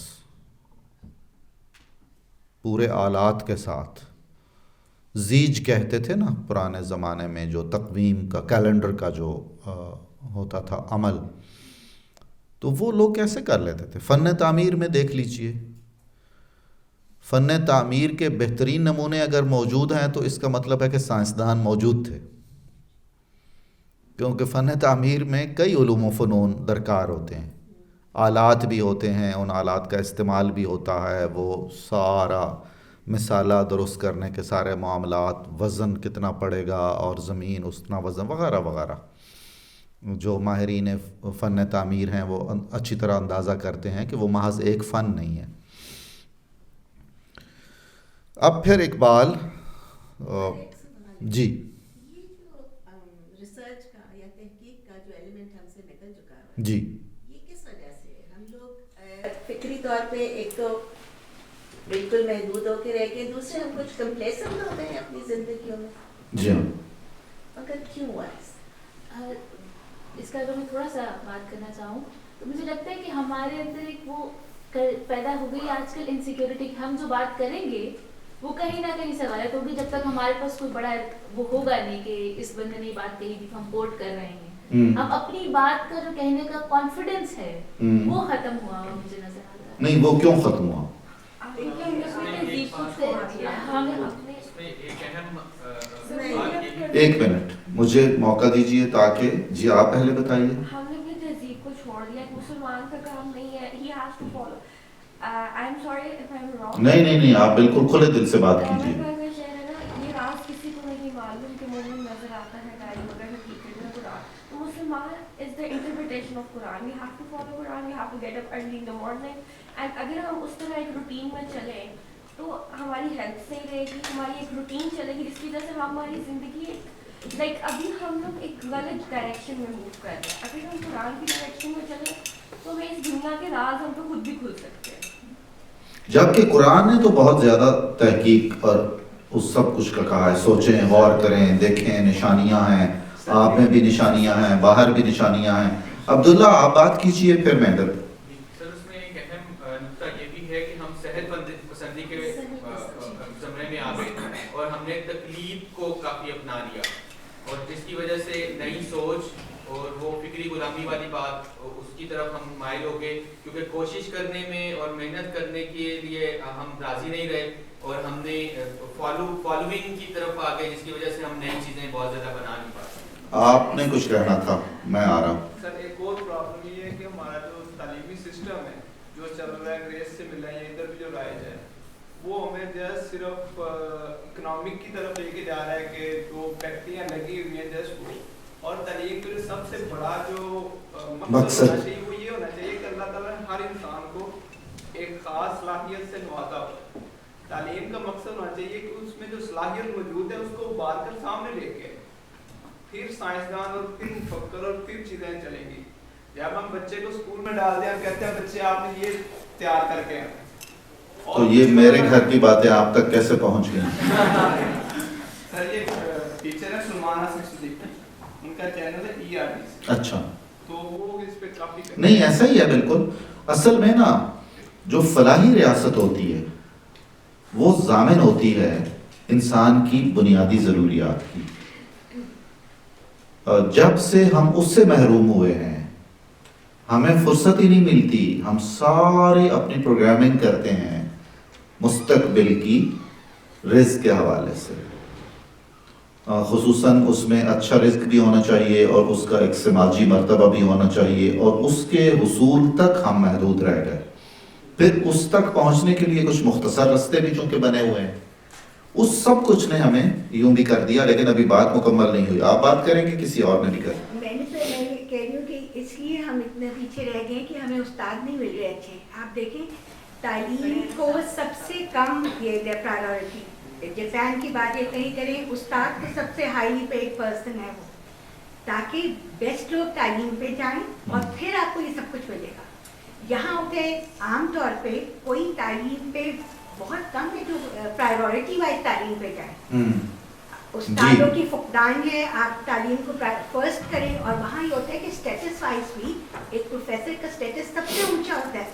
پورے آلات کے ساتھ۔ زیج کہتے تھے نا پرانے زمانے میں، جو تقویم کا کیلنڈر کا جو ہوتا تھا عمل، تو وہ لوگ کیسے کر لیتے تھے۔ فن تعمیر میں دیکھ لیجئے، فن تعمیر کے بہترین نمونے اگر موجود ہیں تو اس کا مطلب ہے کہ سائنسدان موجود تھے، کیونکہ فن تعمیر میں کئی علوم و فنون درکار ہوتے ہیں، آلات بھی ہوتے ہیں، ان آلات کا استعمال بھی ہوتا ہے، وہ سارا مثالہ درست کرنے کے سارے معاملات، وزن کتنا پڑے گا اور زمین اتنا وزن وغیرہ وغیرہ، جو ماہرین فن تعمیر ہیں وہ اچھی طرح اندازہ کرتے ہیں کہ وہ محض ایک فن نہیں ہے۔ اب پھر اقبال جی
یہ جو ریسرچ کا یا تحقیق کا جو ایلیمنٹ ہم سے نکل چکا ہے
جی
یہ کس وجہ سے ہے؟ ہم لوگ فکری طور پہ ایک تو بالکل محدود ہو کے رہ کے، دوسرے ہم کچھ کمپلیسنٹ ہو گئے ہیں اپنی زندگیوں میں،
جی ہاں،
مگر کیوں ہوا ایسا؟
اس کا اگر میں تھوڑا سا بات کرنا چاہوں تو مجھے لگتا ہے کہ ہمارے اندر ایک وہ پیدا ہو گئی آج کل انسیکیورٹی، ہم جو بات کریں گے وہ کہیں نہ کہیں سوالات ہوگی، جب تک ہمارے پاس کوئی بڑا وہ ہوگا نہیں کہ اس بندے نے بات کہی تھی ہم کوٹ کر رہے ہیں، ہم اپنی بات کا جو کہنے کا کانفیڈنس ہے وہ ختم ہوا مجھے نظر آتا ہے۔
نہیں وہ کیوں ختم ہوا؟ ایک منٹ مجھے موقع دیجیے تاکہ جی آپ پہلے بتائیے۔
ہم نے بھی تہذیب کو چھوڑ دیا، مسلمان کا کام نہیں ہے، he has to follow. I'm sorry if I'm wrong.
نہیں آپ بالکل کھلے دل سے بات کیجیے۔
یہ راز کسی کو نہیں معلوم کہ مومن نظر آتا ہے گاڑی مگر حقیقت میں قرآن، تو مسلمان is the interpretation of Quran. We have to follow Quran, we have to get up early in the morning, and اگر ہم اس طرح ایک روٹین میں چلیں تو ہماری ہیلتھ صحیح رہے گی، ہماری ایک روٹین چلے گی، جس کی وجہ سے ہماری زندگی لائک ابھی ہم لوگ ایک غلط ڈائریکشن میں موو کر رہے ہیں۔ اگر ہم قرآن کی ڈائریکشن میں چلیں تو ہمیں اس دنیا کے راز ہم تو خود بھی کھل سکتے ہیں،
جبکہ قرآن نے تو بہت زیادہ تحقیق اور اس سب کچھ کا کہا ہے، سوچیں، غور کریں، دیکھیں، نشانیاں ہیں، آپ میں بھی نشانیاں ہیں، باہر بھی نشانیاں ہیں۔ عبداللہ آپ بات کیجئے پھر میں ادھر۔
سر اس میں ایک اہم نقطہ یہ بھی ہے کہ ہم صحت پسندی کے زمرے میں آ گئے اور ہم نے تقلید کو کافی اپنا لیا، اور جس کی وجہ سے نئی سوچ اور وہ فکری غلامی والی بات اس کی طرف ہم مائل ہو گئے، کیونکہ کوشش کرنے میں اور محنت کرنے کے لیے ہم راضی نہیں رہے اور ہم نے فالوئنگ کی طرف آ گئے، جس کی وجہ سے ہم نئی چیزیں بہت زیادہ بنا نہیں پاتے۔
آپ نے کچھ کہنا تھا، میں آ رہا ہوں۔
سر ایک اور پرابلم یہ ہے کہ ہمارا جو تعلیمی سسٹم ہے جو چل رہا ہے، انگریز سے ملا ہے، ادھر بھی جو رائج ہے وہ ہمیں جسٹ صرف اکنامک کی طرف لے کے جا رہا ہے کہ جو فیکٹریاں لگی ہوئی ہیں جسٹ وہ، اور تعلیم کا سب سے بڑا جو مقصد ہونا چاہیے وہ یہ ہونا چاہیے کہ اللہ تعالیٰ نے ہر انسان کو ایک خاص صلاحیت سے نوازا ہو۔ تعلیم کا مقصد ہونا چاہیے کہ اس میں جو صلاحیت موجود ہے اس کو ابھار کر سامنے لے کے پھر سائنسدان اور پھر مفکر اور پھر چیزیں چلیں گی۔ جب ہم بچے کو اسکول میں ڈال دیں، ہم کہتے ہیں بچے آپ نے یہ تیار کر کے،
تو یہ میرے گھر کی باتیں آپ تک کیسے پہنچ گئی؟
سر یہ ٹیچر ہے سلمان حسن صدیقی، ان کا چینل ہے ERD،
اچھا،
تو وہ اس پہ کافی
نہیں ایسا ہی ہے بالکل۔ اصل میں نا جو فلاحی ریاست ہوتی ہے وہ ضامن ہوتی ہے انسان کی بنیادی ضروریات کی۔ جب سے ہم اس سے محروم ہوئے ہیں ہمیں فرصت ہی نہیں ملتی، ہم سارے اپنی پروگرامنگ کرتے ہیں مستقبل کی رزق کے حوالے سے، خصوصاً اس میں اچھا رزق بھی ہونا چاہیے اور اس کا ایک سماجی مرتبہ بھی ہونا چاہیے، اور اس کے حصول تک ہم محدود رہ گئے۔ پھر اس تک پہنچنے کے لیے کچھ مختصر راستے بھی چونکہ بنے ہوئے ہیں، اس سب کچھ نے ہمیں یوں بھی کر دیا، لیکن ابھی بات مکمل نہیں ہوئی۔ آپ بات کریں گے کسی اور نے بھی کر؟
میں کہہ رہی ہوں کہ اس لیے ہم اتنے پیچھے رہ گئے کہ ہمیں استاد نہیں مل رہے اچھے۔ آپ دیکھیں تعلیم کو سب سے کم یہ پرائیورٹی، جاپان کی بات یہ کہیں کریں، استاد کو سب سے ہائیلی پیڈ پرسن ہے وہ، تاکہ بیسٹ لوگ تعلیم پہ جائیں اور پھر آپ کو یہ سب کچھ ملے گا۔ یہاں ہوتے عام طور پہ کوئی تعلیم پہ بہت کم ہے جو پرائیورٹی وائز تعلیم پہ جائیں۔ استادوں کی فقدان ہے، آپ تعلیم کو فرسٹ کریں، اور وہاں یہ ہوتا ہے کہ اسٹیٹس وائز بھی ایک پروفیسر کا اسٹیٹس سب سے اونچا ہوتا ہے،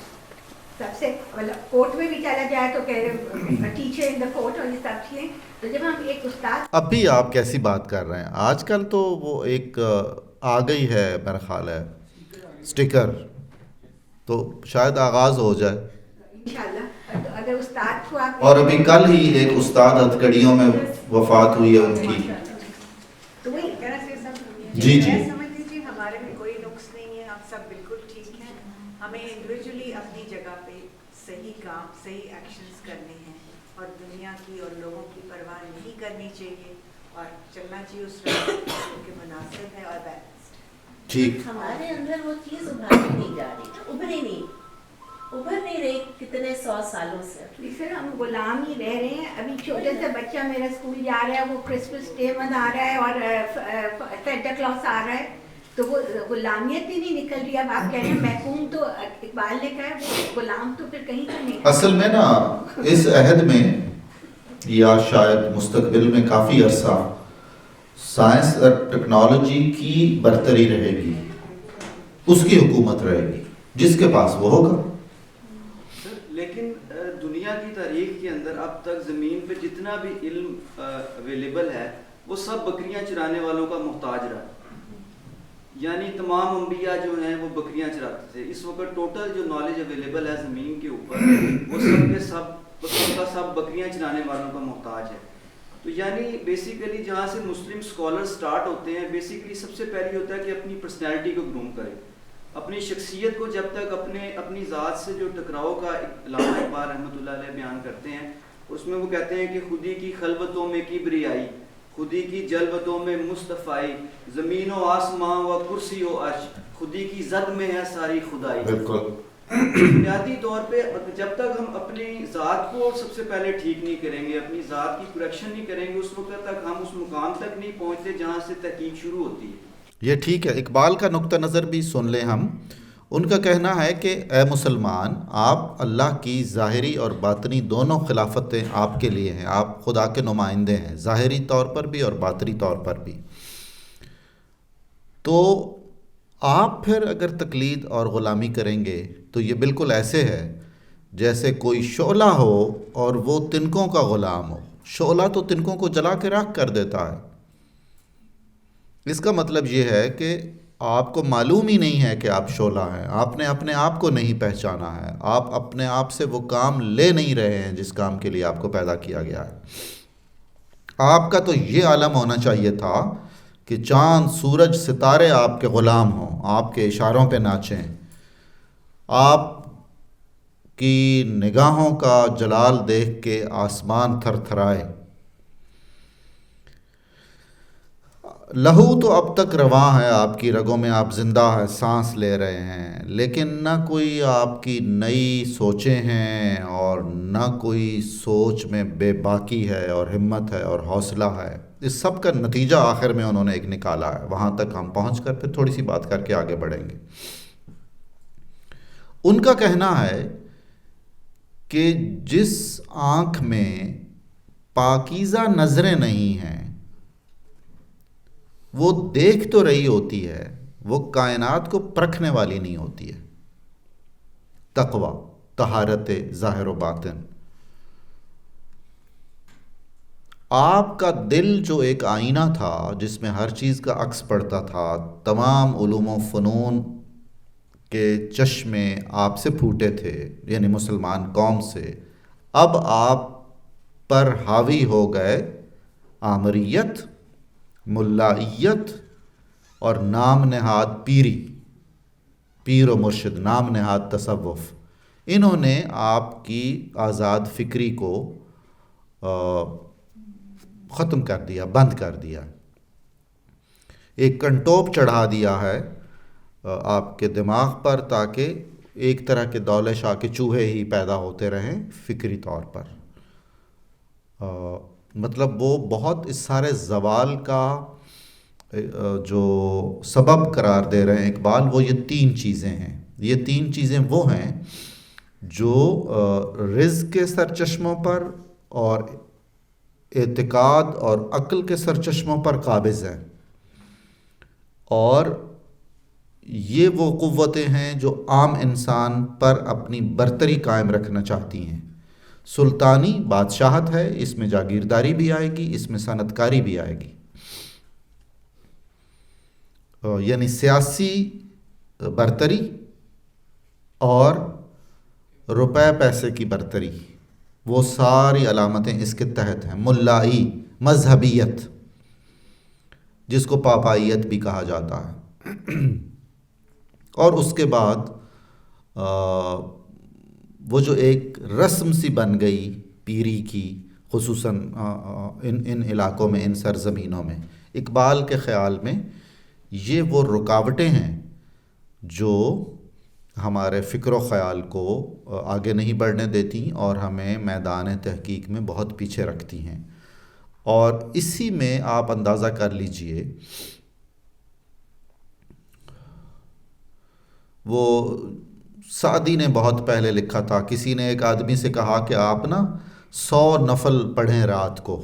سب سے مطلب کورٹ میں بھی چلا جائے تو کہہ ٹیچر ان دا کورٹ اور یہ سب چیزیں۔ تو جب ہم ایک استاد،
اب بھی آپ کیسی بات کر رہے ہیں؟ آج کل تو وہ ایک آ گئی ہے میرا خیال ہے اسٹیکر، تو شاید آغاز ہو جائے
انشاءاللہ۔ اگر استاد کو آپ،
اور ابھی کل ہی ایک استاد ہتھکڑیوں میں وفات ہوئی ہے ان کی۔
تو وہی
طرح سے سب
جی جی
سمجھ لیجیے ہمارے میں کوئی نقص نہیں ہے، ہم سب بالکل ٹھیک ہیں، ہمیں
دنیا کی اور لوگوں کی پرواہ نہیں کرنی چاہیے اور چلنا چاہیے اس راستے کے مناسب ہے اور بیلنسڈ.
ٹھیک.
ہمارے اندر وہ چیز ابھاری نہیں جا رہی, ابھر نہیں رہی کتنے 100 سالوں سے.
سر ہم غلام ہی رہ رہے ہیں. ابھی چھوٹے سے بچہ میرا اسکول جا رہا ہے, وہ کرسمس ڈے منا رہا ہے اور سینٹا کلاس آ رہا ہے, تو وہ غلامیت ہی نہیں نکل رہی. اب آپ کہہ رہے ہیں محکوم, تو اقبال نے کہا وہ غلام تو پھر کہیں کا نہیں.
اصل میں نا اس عہد میں یا شاید مستقبل میں کافی عرصہ سائنس اور ٹیکنالوجی کی برتری رہے گی, اس کی حکومت رہے گی, جس کے پاس وہ ہوگا.
لیکن دنیا کی تاریخ کے اندر اب تک زمین پہ جتنا بھی علم اویلیبل ہے وہ سب بکریاں چرانے والوں کا محتاج رہا. یعنی تمام انبیاء جو ہیں وہ بکریاں چراتے تھے. اس وقت ٹوٹل جو نالج اویلیبل ہے زمین کے اوپر وہ سب کے سب بکریاں چرانے والوں کا محتاج ہے. تو یعنی بیسیکلی جہاں سے مسلم اسکالر سٹارٹ ہوتے ہیں, بیسیکلی سب سے پہلی ہوتا ہے کہ اپنی پرسنالٹی کو گروم کرے, اپنی شخصیت کو. جب تک اپنی ذات سے جو ٹکراؤ کا علامہ اقبال رحمۃ اللہ علیہ بیان کرتے ہیں, اس میں وہ کہتے ہیں کہ خودی کی خلوتوں میں کبریائی, خودی کی جلوتوں میں مصطفائی, زمین و آسمان و کرسی و عرش, خودی کی زد میں ہے ساری خدائی.
بالکل.
بنیادی طور پہ جب تک ہم اپنی ذات کو سب سے پہلے ٹھیک نہیں کریں گے, اپنی ذات کی کریکشن نہیں کریں گے, اس وقت تک ہم اس مقام تک نہیں پہنچتے جہاں سے تحقیق شروع ہوتی ہے.
یہ ٹھیک ہے. اقبال کا نقطہ نظر بھی سن لیں ہم. ان کا کہنا ہے کہ اے مسلمان, آپ اللہ کی ظاہری اور باطنی دونوں خلافتیں آپ کے لیے ہیں. آپ خدا کے نمائندے ہیں, ظاہری طور پر بھی اور باطنی طور پر بھی. تو آپ پھر اگر تقلید اور غلامی کریں گے تو یہ بالکل ایسے ہے جیسے کوئی شعلہ ہو اور وہ تنکوں کا غلام ہو. شعلہ تو تنکوں کو جلا کے راکھ کر دیتا ہے. اس کا مطلب یہ ہے کہ آپ کو معلوم ہی نہیں ہے کہ آپ شعلہ ہیں. آپ نے اپنے آپ کو نہیں پہچانا ہے. آپ اپنے آپ سے وہ کام لے نہیں رہے ہیں جس کام کے لیے آپ کو پیدا کیا گیا ہے. آپ کا تو یہ عالم ہونا چاہیے تھا کہ چاند سورج ستارے آپ کے غلام ہوں, آپ کے اشاروں پہ ناچیں, آپ کی نگاہوں کا جلال دیکھ کے آسمان تھر تھرائے. لہو تو اب تک رواں ہے آپ کی رگوں میں, آپ زندہ ہے, سانس لے رہے ہیں, لیکن نہ کوئی آپ کی نئی سوچیں ہیں اور نہ کوئی سوچ میں بے باکی ہے اور ہمت ہے اور حوصلہ ہے. اس سب کا نتیجہ آخر میں انہوں نے ایک نکالا ہے. وہاں تک ہم پہنچ کر پھر تھوڑی سی بات کر کے آگے بڑھیں گے. ان کا کہنا ہے کہ جس آنکھ میں پاکیزہ نظریں نہیں ہیں وہ دیکھ تو رہی ہوتی ہے, وہ کائنات کو پرکھنے والی نہیں ہوتی ہے. تقویٰ, طہارت ظاہر و باطن. آپ کا دل جو ایک آئینہ تھا جس میں ہر چیز کا عکس پڑتا تھا, تمام علوم و فنون کے چشمے آپ سے پھوٹے تھے, یعنی مسلمان قوم سے, اب آپ پر حاوی ہو گئے آمریت, ملائیت اور نام نہاد پیری, پیر و مرشد, نام نہاد تصوف. انہوں نے آپ کی آزاد فکری کو ختم کر دیا, بند کر دیا, ایک کنٹوپ چڑھا دیا ہے آپ کے دماغ پر تاکہ ایک طرح کے دولے شاہ کے چوہے ہی پیدا ہوتے رہیں فکری طور پر. مطلب وہ بہت اس سارے زوال کا جو سبب قرار دے رہے ہیں اقبال, وہ یہ 3 چیزیں ہیں. یہ 3 چیزیں وہ ہیں جو رزق کے سرچشموں پر اور اعتقاد اور عقل کے سرچشموں پر قابض ہیں, اور یہ وہ قوتیں ہیں جو عام انسان پر اپنی برتری قائم رکھنا چاہتی ہیں. سلطانی بادشاہت ہے, اس میں جاگیرداری بھی آئے گی, اس میں صنعت کاری بھی آئے گی, یعنی سیاسی برتری اور روپے پیسے کی برتری, وہ ساری علامتیں اس کے تحت ہیں. ملائی, مذہبیت جس کو پاپائیت بھی کہا جاتا ہے, اور اس کے بعد وہ جو ایک رسم سی بن گئی پیری کی, خصوصاً ان علاقوں میں، ان سرزمینوں میں. اقبال کے خیال میں یہ وہ رکاوٹیں ہیں جو ہمارے فکر و خیال کو آگے نہیں بڑھنے دیتی اور ہمیں میدان تحقیق میں بہت پیچھے رکھتی ہیں. اور اسی میں آپ اندازہ کر لیجئے، وہ سعدی نے بہت پہلے لکھا تھا، کسی نے ایک آدمی سے کہا کہ آپ نا 100 نفل پڑھیں رات کو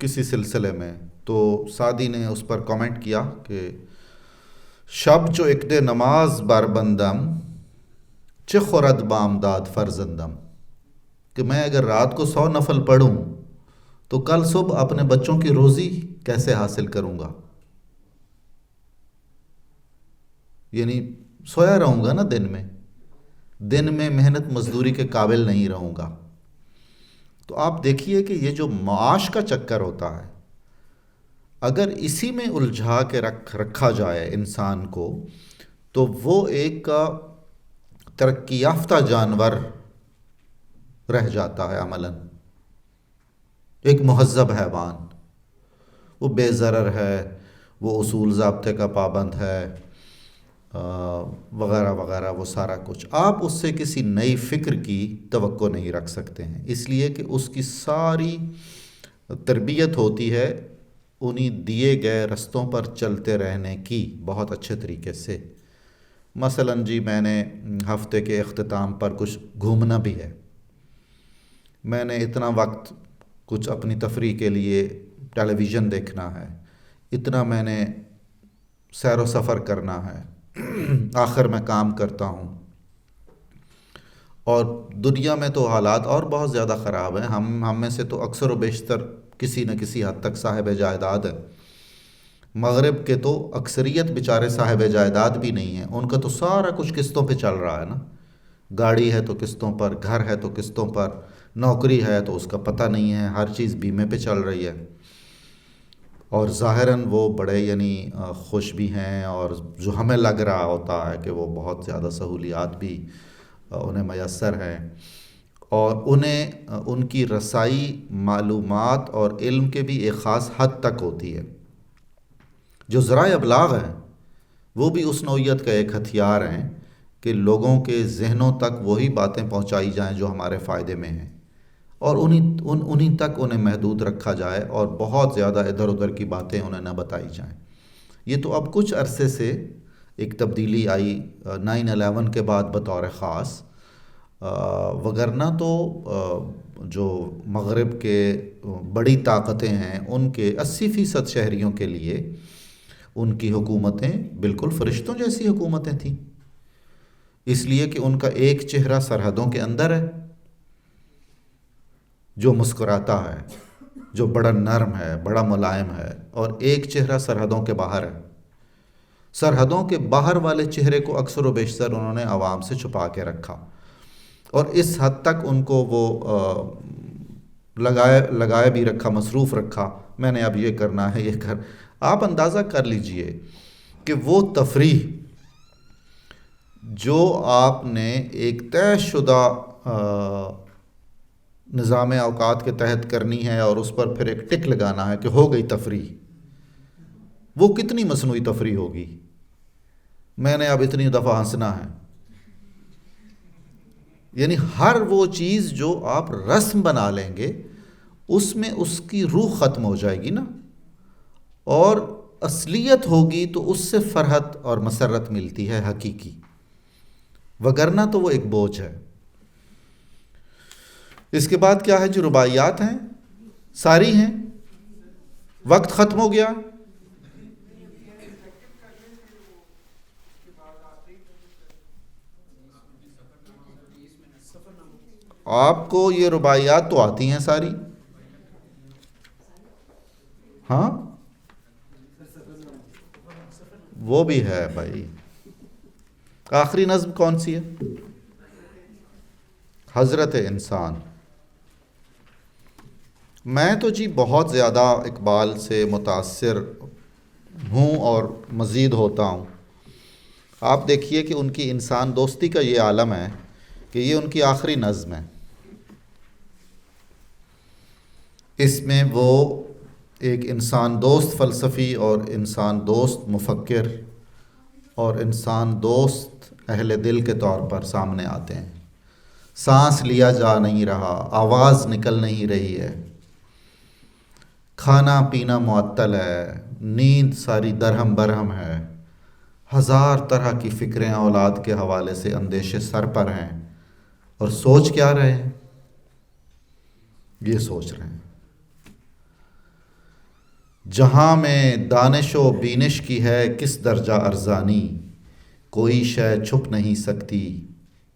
کسی سلسلے میں. تو سعدی نے اس پر کامنٹ کیا کہ شب چو اکد نماز بر بندم چه خورد بامداد فرزندم، کہ میں اگر رات کو 100 نفل پڑھوں تو کل صبح اپنے بچوں کی روزی کیسے حاصل کروں گا؟ یعنی سویا رہوں گا نا دن میں محنت مزدوری کے قابل نہیں رہوں گا. تو آپ دیکھیے کہ یہ جو معاش کا چکر ہوتا ہے، اگر اسی میں الجھا کے رکھا جائے انسان کو، تو وہ ایک ترقی یافتہ جانور رہ جاتا ہے عملاً، ایک مہذب حیوان. وہ بے ضرر ہے، وہ اصول ضابطے کا پابند ہے، وغیرہ وغیرہ، وہ سارا کچھ. آپ اس سے کسی نئی فکر کی توقع نہیں رکھ سکتے ہیں، اس لیے کہ اس کی ساری تربیت ہوتی ہے انہی دیے گئے رستوں پر چلتے رہنے کی، بہت اچھے طریقے سے. مثلاً جی میں نے ہفتے کے اختتام پر کچھ گھومنا بھی ہے، میں نے اتنا وقت کچھ اپنی تفریح کے لیے ٹیلی ویژن دیکھنا ہے، اتنا میں نے سیر و سفر کرنا ہے، آخر میں کام کرتا ہوں. اور دنیا میں تو حالات اور بہت زیادہ خراب ہیں. ہم میں سے تو اکثر و بیشتر کسی نہ کسی حد تک صاحب جائیداد ہے. مغرب کے تو اکثریت بیچارے صاحب جائیداد بھی نہیں ہیں، ان کا تو سارا کچھ قسطوں پہ چل رہا ہے نا. گاڑی ہے تو قسطوں پر، گھر ہے تو قسطوں پر، نوکری ہے تو اس کا پتہ نہیں ہے، ہر چیز بیمے پہ چل رہی ہے. اور ظاہراً وہ بڑے یعنی خوش بھی ہیں، اور جو ہمیں لگ رہا ہوتا ہے کہ وہ بہت زیادہ سہولیات بھی انہیں میسر ہیں، اور انہیں ان کی رسائی معلومات اور علم کے بھی ایک خاص حد تک ہوتی ہے. جو ذرائع ابلاغ ہیں وہ بھی اس نوعیت کا ایک ہتھیار ہیں کہ لوگوں کے ذہنوں تک وہی باتیں پہنچائی جائیں جو ہمارے فائدے میں ہیں، اور انہی تک انہیں محدود رکھا جائے، اور بہت زیادہ ادھر ادھر کی باتیں انہیں نہ بتائی جائیں. یہ تو اب کچھ عرصے سے ایک تبدیلی آئی 9/11 کے بعد بطور خاص، وگرنہ تو جو مغرب کے بڑی طاقتیں ہیں ان کے 80% شہریوں کے لیے ان کی حکومتیں بالکل فرشتوں جیسی حکومتیں تھیں، اس لیے کہ ان کا ایک چہرہ سرحدوں کے اندر ہے جو مسکراتا ہے، جو بڑا نرم ہے، بڑا ملائم ہے، اور ایک چہرہ سرحدوں کے باہر ہے. سرحدوں کے باہر والے چہرے کو اکثر و بیشتر انہوں نے عوام سے چھپا کے رکھا، اور اس حد تک ان کو وہ لگائے بھی رکھا، مصروف رکھا، میں نے اب یہ کرنا ہے، یہ کر. آپ اندازہ کر لیجئے کہ وہ تفریح جو آپ نے ایک طے شدہ نظام اوقات کے تحت کرنی ہے اور اس پر پھر ایک ٹک لگانا ہے کہ ہو گئی تفریح، وہ کتنی مصنوعی تفریح ہوگی. میں نے اب اتنی دفعہ ہنسنا ہے، یعنی ہر وہ چیز جو آپ رسم بنا لیں گے اس میں اس کی روح ختم ہو جائے گی نا، اور اصلیت ہوگی تو اس سے فرحت اور مسرت ملتی ہے حقیقی، وگرنہ تو وہ ایک بوجھ ہے. اس کے بعد کیا ہے؟ جو رباعیات ہیں ساری ہیں. وقت ختم ہو گیا. آپ کو یہ رباعیات تو آتی ہیں ساری؟ ہاں وہ بھی ہے بھائی. آخری نظم کون سی ہے؟ حضرت انسان. میں تو جی بہت زیادہ اقبال سے متاثر ہوں اور مزید ہوتا ہوں. آپ دیکھیے کہ ان کی انسان دوستی کا یہ عالم ہے کہ یہ ان کی آخری نظم ہے. اس میں وہ ایک انسان دوست فلسفی اور انسان دوست مفکر اور انسان دوست اہل دل کے طور پر سامنے آتے ہیں. سانس لیا جا نہیں رہا، آواز نکل نہیں رہی ہے، کھانا پینا معطل ہے، نیند ساری درہم برہم ہے، ہزار طرح کی فکریں اولاد کے حوالے سے اندیشے سر پر ہیں، اور سوچ کیا رہے ہیں؟ یہ سوچ رہے ہیں جہاں میں دانش و بینش کی ہے کس درجہ ارزانی، کوئی شے چھپ نہیں سکتی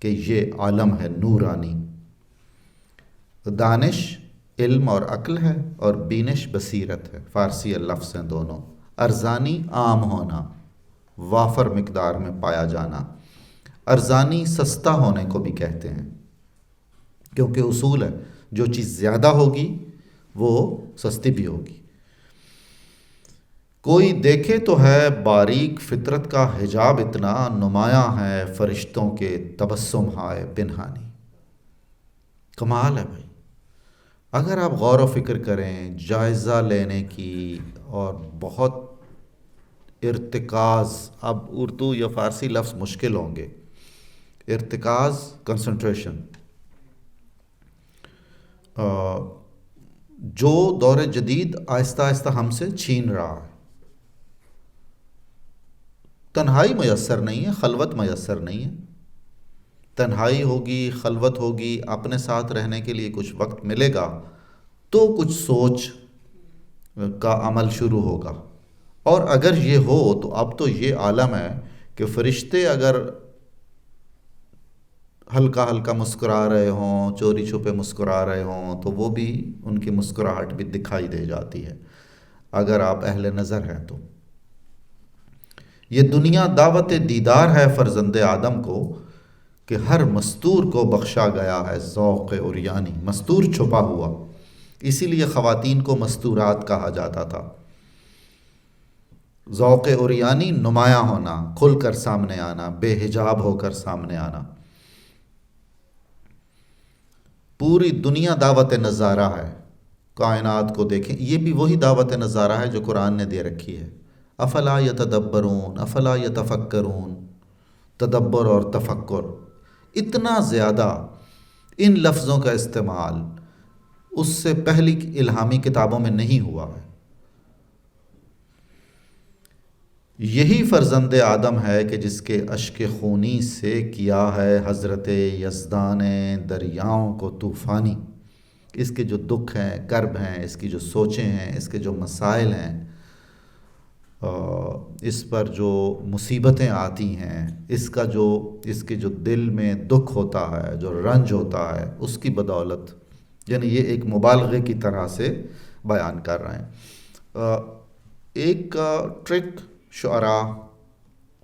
کہ یہ عالم ہے نورانی. دانش علم اور عقل ہے، اور بینش بصیرت ہے. فارسی لفظ ہیں دونوں. ارزانی عام ہونا، وافر مقدار میں پایا جانا. ارزانی سستا ہونے کو بھی کہتے ہیں، کیونکہ اصول ہے جو چیز زیادہ ہوگی وہ سستی بھی ہوگی. کوئی دیکھے تو ہے باریک فطرت کا حجاب اتنا، نمایاں ہے فرشتوں کے تبسم ہائے پنہانی. کمال ہے بھائی. اگر آپ غور و فکر کریں، جائزہ لینے کی، اور بہت ارتکاز، اب اردو یا فارسی لفظ مشکل ہوں گے، ارتکاز کنسنٹریشن، جو دور جدید آہستہ آہستہ ہم سے چھین رہا ہے. تنہائی میسر نہیں ہے، خلوت میسر نہیں ہے. تنہائی ہوگی، خلوت ہوگی، اپنے ساتھ رہنے کے لیے کچھ وقت ملے گا تو کچھ سوچ کا عمل شروع ہوگا. اور اگر یہ ہو تو اب تو یہ عالم ہے کہ فرشتے اگر ہلکا ہلکا مسکرا رہے ہوں، چوری چھپے مسکرا رہے ہوں، تو وہ بھی ان کی مسکراہٹ بھی دکھائی دے جاتی ہے اگر آپ اہل نظر ہیں تو. یہ دنیا دعوت دیدار ہے فرزند آدم کو، کہ ہر مستور کو بخشا گیا ہے ذوق عریانی. مستور چھپا ہوا، اسی لیے خواتین کو مستورات کہا جاتا تھا. ذوق عریانی نمایاں ہونا، کھل کر سامنے آنا، بے حجاب ہو کر سامنے آنا. پوری دنیا دعوت نظارہ ہے. کائنات کو دیکھیں، یہ بھی وہی دعوت نظارہ ہے جو قرآن نے دے رکھی ہے. افلا یتدبرون، افلا یتفکرون. تدبر اور تفکر، اتنا زیادہ ان لفظوں کا استعمال اس سے پہلی الہامی کتابوں میں نہیں ہوا ہے. یہی فرزند آدم ہے کہ جس کے اشک خونی سے کیا ہے حضرت یزدان دریاؤں کو طوفانی. اس کے جو دکھ ہیں، کرب ہیں، اس کی جو سوچیں ہیں، اس کے جو مسائل ہیں، اس پر جو مصیبتیں آتی ہیں، اس کے جو دل میں دکھ ہوتا ہے، جو رنج ہوتا ہے، اس کی بدولت، یعنی یہ ایک مبالغے کی طرح سے بیان کر رہے ہیں. ایک ٹرک شعراء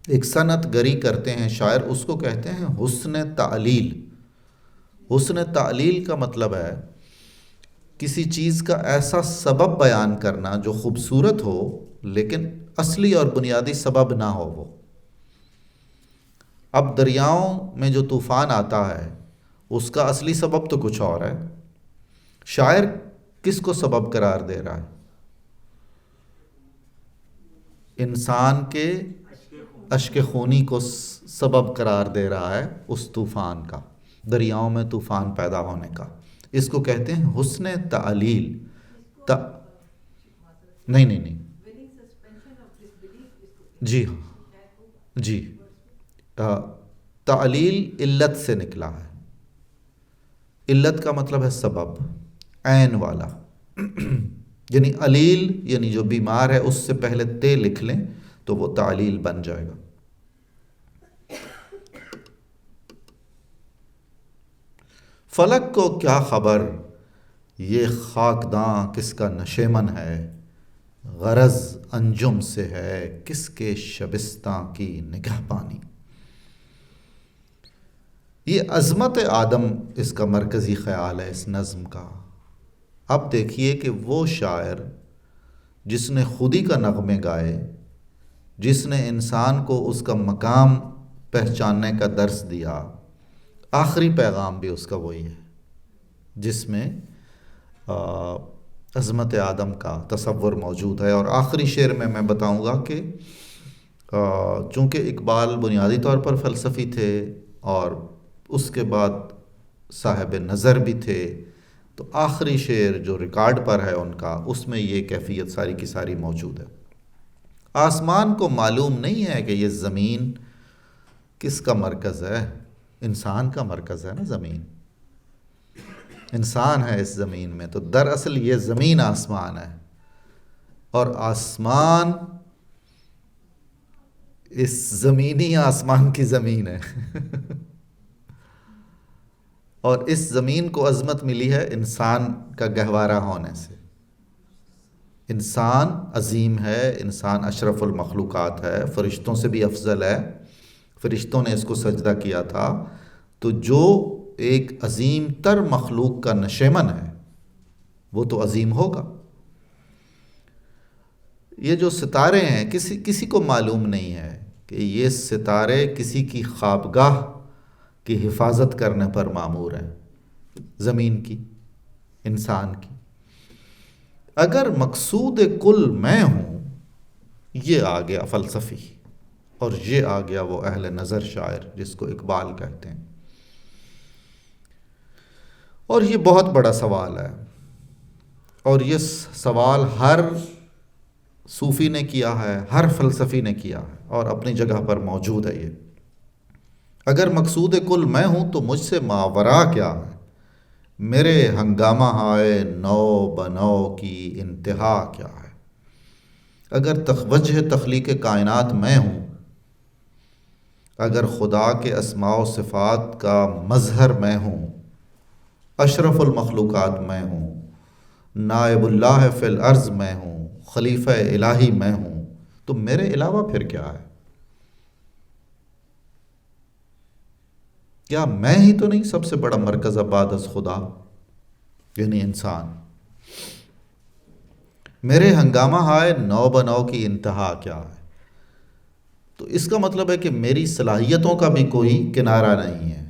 ایک صنعت گری کرتے ہیں شاعر، اس کو کہتے ہیں حسن تعلیل. حسن تعلیل کا مطلب ہے کسی چیز کا ایسا سبب بیان کرنا جو خوبصورت ہو لیکن اصلی اور بنیادی سبب نہ ہو وہ. اب دریاؤں میں جو طوفان آتا ہے اس کا اصلی سبب تو کچھ اور ہے. شاعر کس کو سبب قرار دے رہا ہے؟ انسان کے اشک خونی کو سبب قرار دے رہا ہے اس طوفان کا، دریاؤں میں طوفان پیدا ہونے کا. اس کو کہتے ہیں حسن تعلیل. نہیں جی ہاں جی، تعلیل علت سے نکلا ہے. علت کا مطلب ہے سبب، عین والا. یعنی علیل یعنی جو بیمار ہے، اس سے پہلے تے لکھ لیں تو وہ تعلیل بن جائے گا. فلک کو کیا خبر یہ خاکداں کس کا نشیمن ہے، غرض انجم سے ہے کس کے شبستاں کی نگہ بانی. یہ عظمت آدم اس کا مرکزی خیال ہے اس نظم کا. اب دیکھیے کہ وہ شاعر جس نے خودی کا نغمے گائے، جس نے انسان کو اس کا مقام پہچاننے کا درس دیا، آخری پیغام بھی اس کا وہی ہے جس میں عظمت آدم کا تصور موجود ہے. اور آخری شعر میں بتاؤں گا کہ چونکہ اقبال بنیادی طور پر فلسفی تھے اور اس کے بعد صاحب نظر بھی تھے، تو آخری شعر جو ریکارڈ پر ہے ان کا، اس میں یہ کیفیت ساری کی ساری موجود ہے. آسمان کو معلوم نہیں ہے کہ یہ زمین کس کا مرکز ہے. انسان کا مرکز ہے نا زمین، انسان ہے اس زمین میں. تو دراصل یہ زمین آسمان ہے، اور آسمان اس زمینی آسمان کی زمین ہے. اور اس زمین کو عظمت ملی ہے انسان کا گہوارہ ہونے سے. انسان عظیم ہے، انسان اشرف المخلوقات ہے، فرشتوں سے بھی افضل ہے. فرشتوں نے اس کو سجدہ کیا تھا. تو جو ایک عظیم تر مخلوق کا نشیمن ہے وہ تو عظیم ہوگا. یہ جو ستارے ہیں کسی کو معلوم نہیں ہے کہ یہ ستارے کسی کی خوابگاہ کی حفاظت کرنے پر مامور ہیں، زمین کی، انسان کی. اگر مقصود کل میں ہوں، یہ آ گیا فلسفی، اور یہ آ گیا وہ اہل نظر شاعر جس کو اقبال کہتے ہیں. اور یہ بہت بڑا سوال ہے، اور یہ سوال ہر صوفی نے کیا ہے، ہر فلسفی نے کیا ہے، اور اپنی جگہ پر موجود ہے. یہ اگر مقصود کل میں ہوں تو مجھ سے ماورا کیا ہے، میرے ہنگامہ ہائے نو بنو کی انتہا کیا ہے. اگر وجہ تخلیق کائنات میں ہوں، اگر خدا کے اسماء و صفات کا مظہر میں ہوں، اشرف المخلوقات میں ہوں، نائب اللہ فی الارض میں ہوں، خلیفہ الہی میں ہوں، تو میرے علاوہ پھر کیا ہے؟ کیا میں ہی تو نہیں سب سے بڑا مرکز بعد از خدا، یعنی انسان؟ میرے ہنگامہ ہائے نو بنو کی انتہا کیا ہے؟ تو اس کا مطلب ہے کہ میری صلاحیتوں کا بھی کوئی کنارہ نہیں ہے.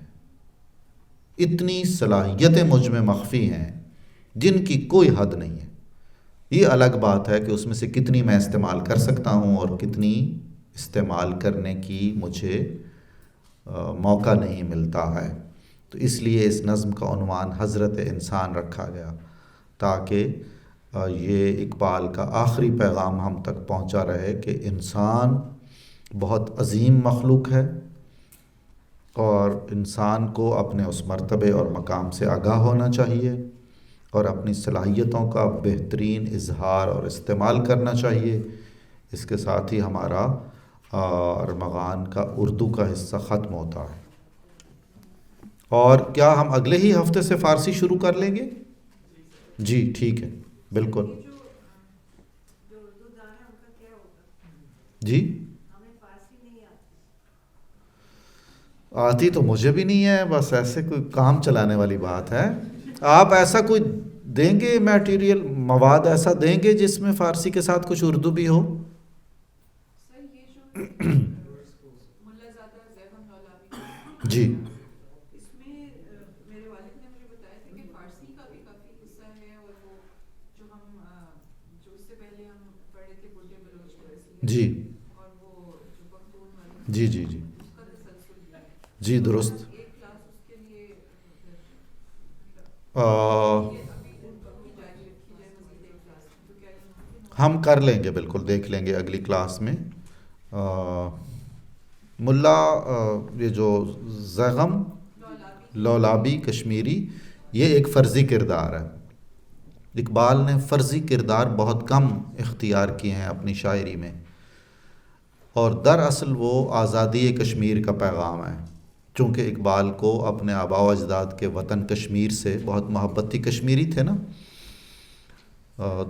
اتنی صلاحیتیں مجھ میں مخفی ہیں جن کی کوئی حد نہیں ہے. یہ الگ بات ہے کہ اس میں سے کتنی میں استعمال کر سکتا ہوں اور کتنی استعمال کرنے کی مجھے موقع نہیں ملتا ہے. تو اس لیے اس نظم کا عنوان حضرت انسان رکھا گیا، تاکہ یہ اقبال کا آخری پیغام ہم تک پہنچا رہے کہ انسان بہت عظیم مخلوق ہے، اور انسان کو اپنے اس مرتبے اور مقام سے آگاہ ہونا چاہیے، اور اپنی صلاحیتوں کا بہترین اظہار اور استعمال کرنا چاہیے. اس کے ساتھ ہی ہمارا ارمغان کا اردو کا حصہ ختم ہوتا ہے. اور کیا ہم اگلے ہی ہفتے سے فارسی شروع کر لیں گے؟ جی ٹھیک ہے، بالکل. جی آتی تو مجھے بھی نہیں ہے، بس ایسے کوئی کام چلانے والی بات ہے. آپ ایسا کوئی دیں گے میٹیریل، مواد ایسا دیں گے جس میں فارسی کے ساتھ کچھ اردو بھی ہو؟ جی
اس میں میرے والد نے مجھے بتایا تھا کہ فارسی کا بھی کافی حصہ ہے، اور وہ جو ہم جو اس سے پہلے ہم پڑھے تھے بڈھے بلوچ کے،
جی،
اور وہ جو پختون والی،
جی جی جی
اس کا تسلسل بھی ہے.
جی درست.
ایک کلاس اس کے لیے
ہم کر لیں گے، بالکل دیکھ لیں گے اگلی کلاس میں. ملا یہ جو زغم لولابی کشمیری، یہ ایک فرضی کردار ہے. اقبال نے فرضی کردار بہت کم اختیار کیے ہیں اپنی شاعری میں، اور دراصل وہ آزادی کشمیر کا پیغام ہے. چونکہ اقبال کو اپنے آباء و اجداد کے وطن کشمیر سے بہت محبت تھی، کشمیری تھے نا،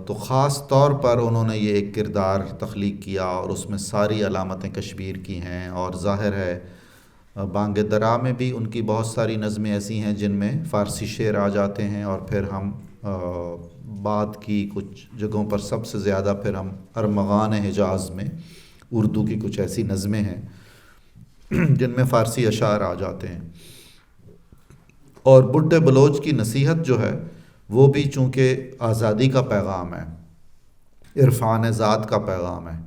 تو خاص طور پر انہوں نے یہ ایک کردار تخلیق کیا، اور اس میں ساری علامتیں کشمیر کی ہیں. اور ظاہر ہے بانگ درا میں بھی ان کی بہت ساری نظمیں ایسی ہیں جن میں فارسی شعر آ جاتے ہیں، اور پھر ہم بعد کی کچھ جگہوں پر سب سے زیادہ پھر ہم ارمغان حجاز میں اردو کی کچھ ایسی نظمیں ہیں جن میں فارسی اشعار آ جاتے ہیں. اور بڈھے بلوچ کی نصیحت جو ہے وہ بھی چونکہ آزادی کا پیغام ہے، عرفان ذات کا پیغام ہے،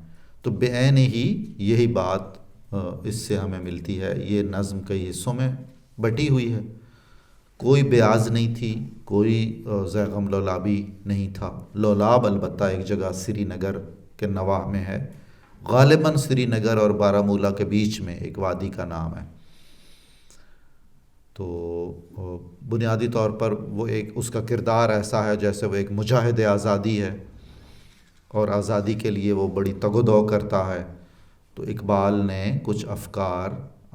تو بعین ہی یہی بات اس سے ہمیں ملتی ہے۔ یہ نظم کئی حصوں میں بٹی ہوئی ہے، کوئی بیاض نہیں تھی، کوئی زیغم لولابی نہیں تھا۔ لولاب البتہ ایک جگہ سری نگر کے نواح میں ہے، غالباً سری نگر اور بارہمولہ کے بیچ میں ایک وادی کا نام ہے۔ تو بنیادی طور پر وہ ایک اس کا کردار ایسا ہے جیسے وہ ایک مجاہد آزادی ہے، اور آزادی کے لیے وہ بڑی تگ و دو کرتا ہے۔ تو اقبال نے کچھ افکار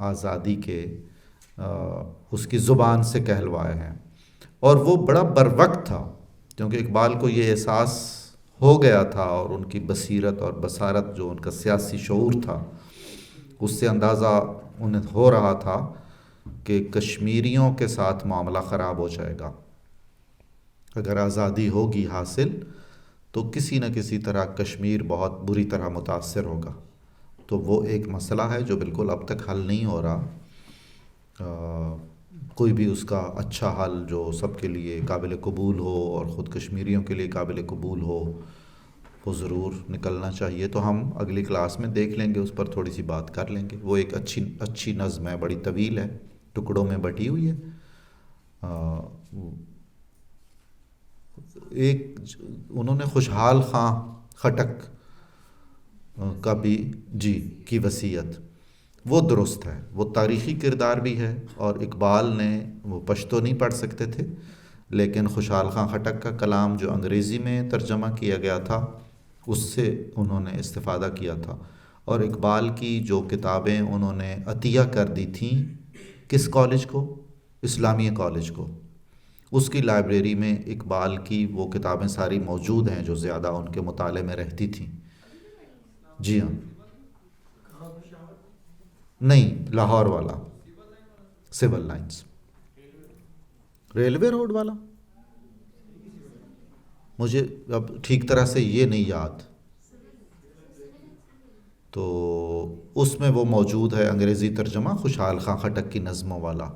آزادی کے اس کی زبان سے کہلوائے ہیں، اور وہ بڑا بروقت تھا، کیونکہ اقبال کو یہ احساس ہو گیا تھا، اور ان کی بصیرت اور بصارت جو ان کا سیاسی شعور تھا اس سے اندازہ انہیں ہو رہا تھا کہ کشمیریوں کے ساتھ معاملہ خراب ہو جائے گا۔ اگر آزادی ہوگی حاصل تو کسی نہ کسی طرح کشمیر بہت بری طرح متاثر ہوگا۔ تو وہ ایک مسئلہ ہے جو بالکل اب تک حل نہیں ہو رہا، کوئی بھی اس کا اچھا حل جو سب کے لیے قابل قبول ہو اور خود کشمیریوں کے لیے قابل قبول ہو، وہ ضرور نکلنا چاہیے۔ تو ہم اگلی کلاس میں دیکھ لیں گے، اس پر تھوڑی سی بات کر لیں گے۔ وہ ایک اچھی نظم ہے، بڑی طویل ہے، ٹکڑوں میں بٹی ہوئی ہے۔ ایک انہوں نے خوشحال خاں خٹک کا بھی کی وصیت، وہ درست ہے، وہ تاریخی کردار بھی ہے، اور اقبال نے وہ پشتو نہیں پڑھ سکتے تھے، لیکن خوشحال خاں خٹک کا کلام جو انگریزی میں ترجمہ کیا گیا تھا اس سے انہوں نے استفادہ کیا تھا، اور اقبال کی جو کتابیں انہوں نے عطیہ کر دی تھیں کس کالج کو؟ اسلامیہ کالج کو، اس کی لائبریری میں اقبال کی وہ کتابیں ساری موجود ہیں جو زیادہ ان کے مطالعے میں رہتی تھیں۔ جی ہاں، نہیں، لاہور والا سول لائنز، ریلوے روڈ والا مجھے اب ٹھیک طرح سے یہ نہیں یاد، تو اس میں وہ موجود ہے انگریزی ترجمہ خوشحال خاں خٹک کی نظموں والا،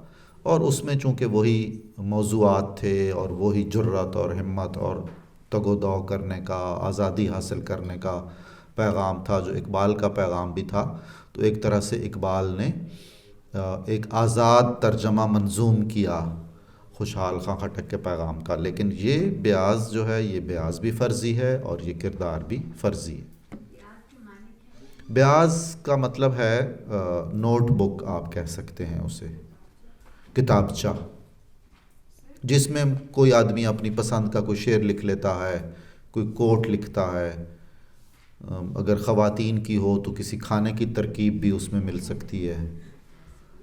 اور اس میں چونکہ وہی موضوعات تھے اور وہی جرأت اور ہمت اور تگ و دو کرنے کا، آزادی حاصل کرنے کا پیغام تھا جو اقبال کا پیغام بھی تھا، تو ایک طرح سے اقبال نے ایک آزاد ترجمہ منظوم کیا خوشحال خاں خٹک کے پیغام کا۔ لیکن یہ بیاض جو ہے، یہ بیاض بھی فرضی ہے اور یہ کردار بھی فرضی ہے۔ بیاض کا مطلب ہے نوٹ بک، آپ کہہ سکتے ہیں اسے، کتابچہ، جس میں کوئی آدمی اپنی پسند کا کوئی شعر لکھ لیتا ہے، کوئی کوٹ لکھتا ہے، اگر خواتین کی ہو تو کسی کھانے کی ترکیب بھی اس میں مل سکتی ہے،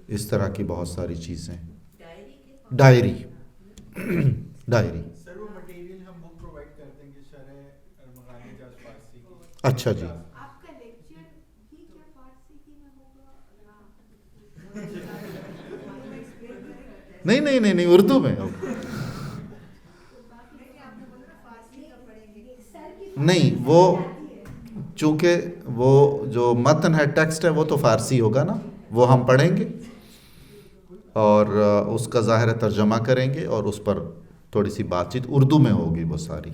اس طرح کی بہت ساری چیزیں۔ ڈائری
سر وہ مٹیریل ہم بک پرووائڈ کر دیں گے، شرح ارمغانی جاز فارسی کی۔
اچھا جی،
آپ کا لیکچر ہی کیا فارسی کی میں ہوگا؟
نہیں، اردو میں نہیں، وہ چونکہ وہ جو متن ہے، ٹیکسٹ ہے، وہ تو فارسی ہوگا نا، وہ ہم پڑھیں گے اور اس کا ظاہر ترجمہ کریں گے، اور اس پر تھوڑی سی بات چیت اردو میں ہوگی وہ ساری۔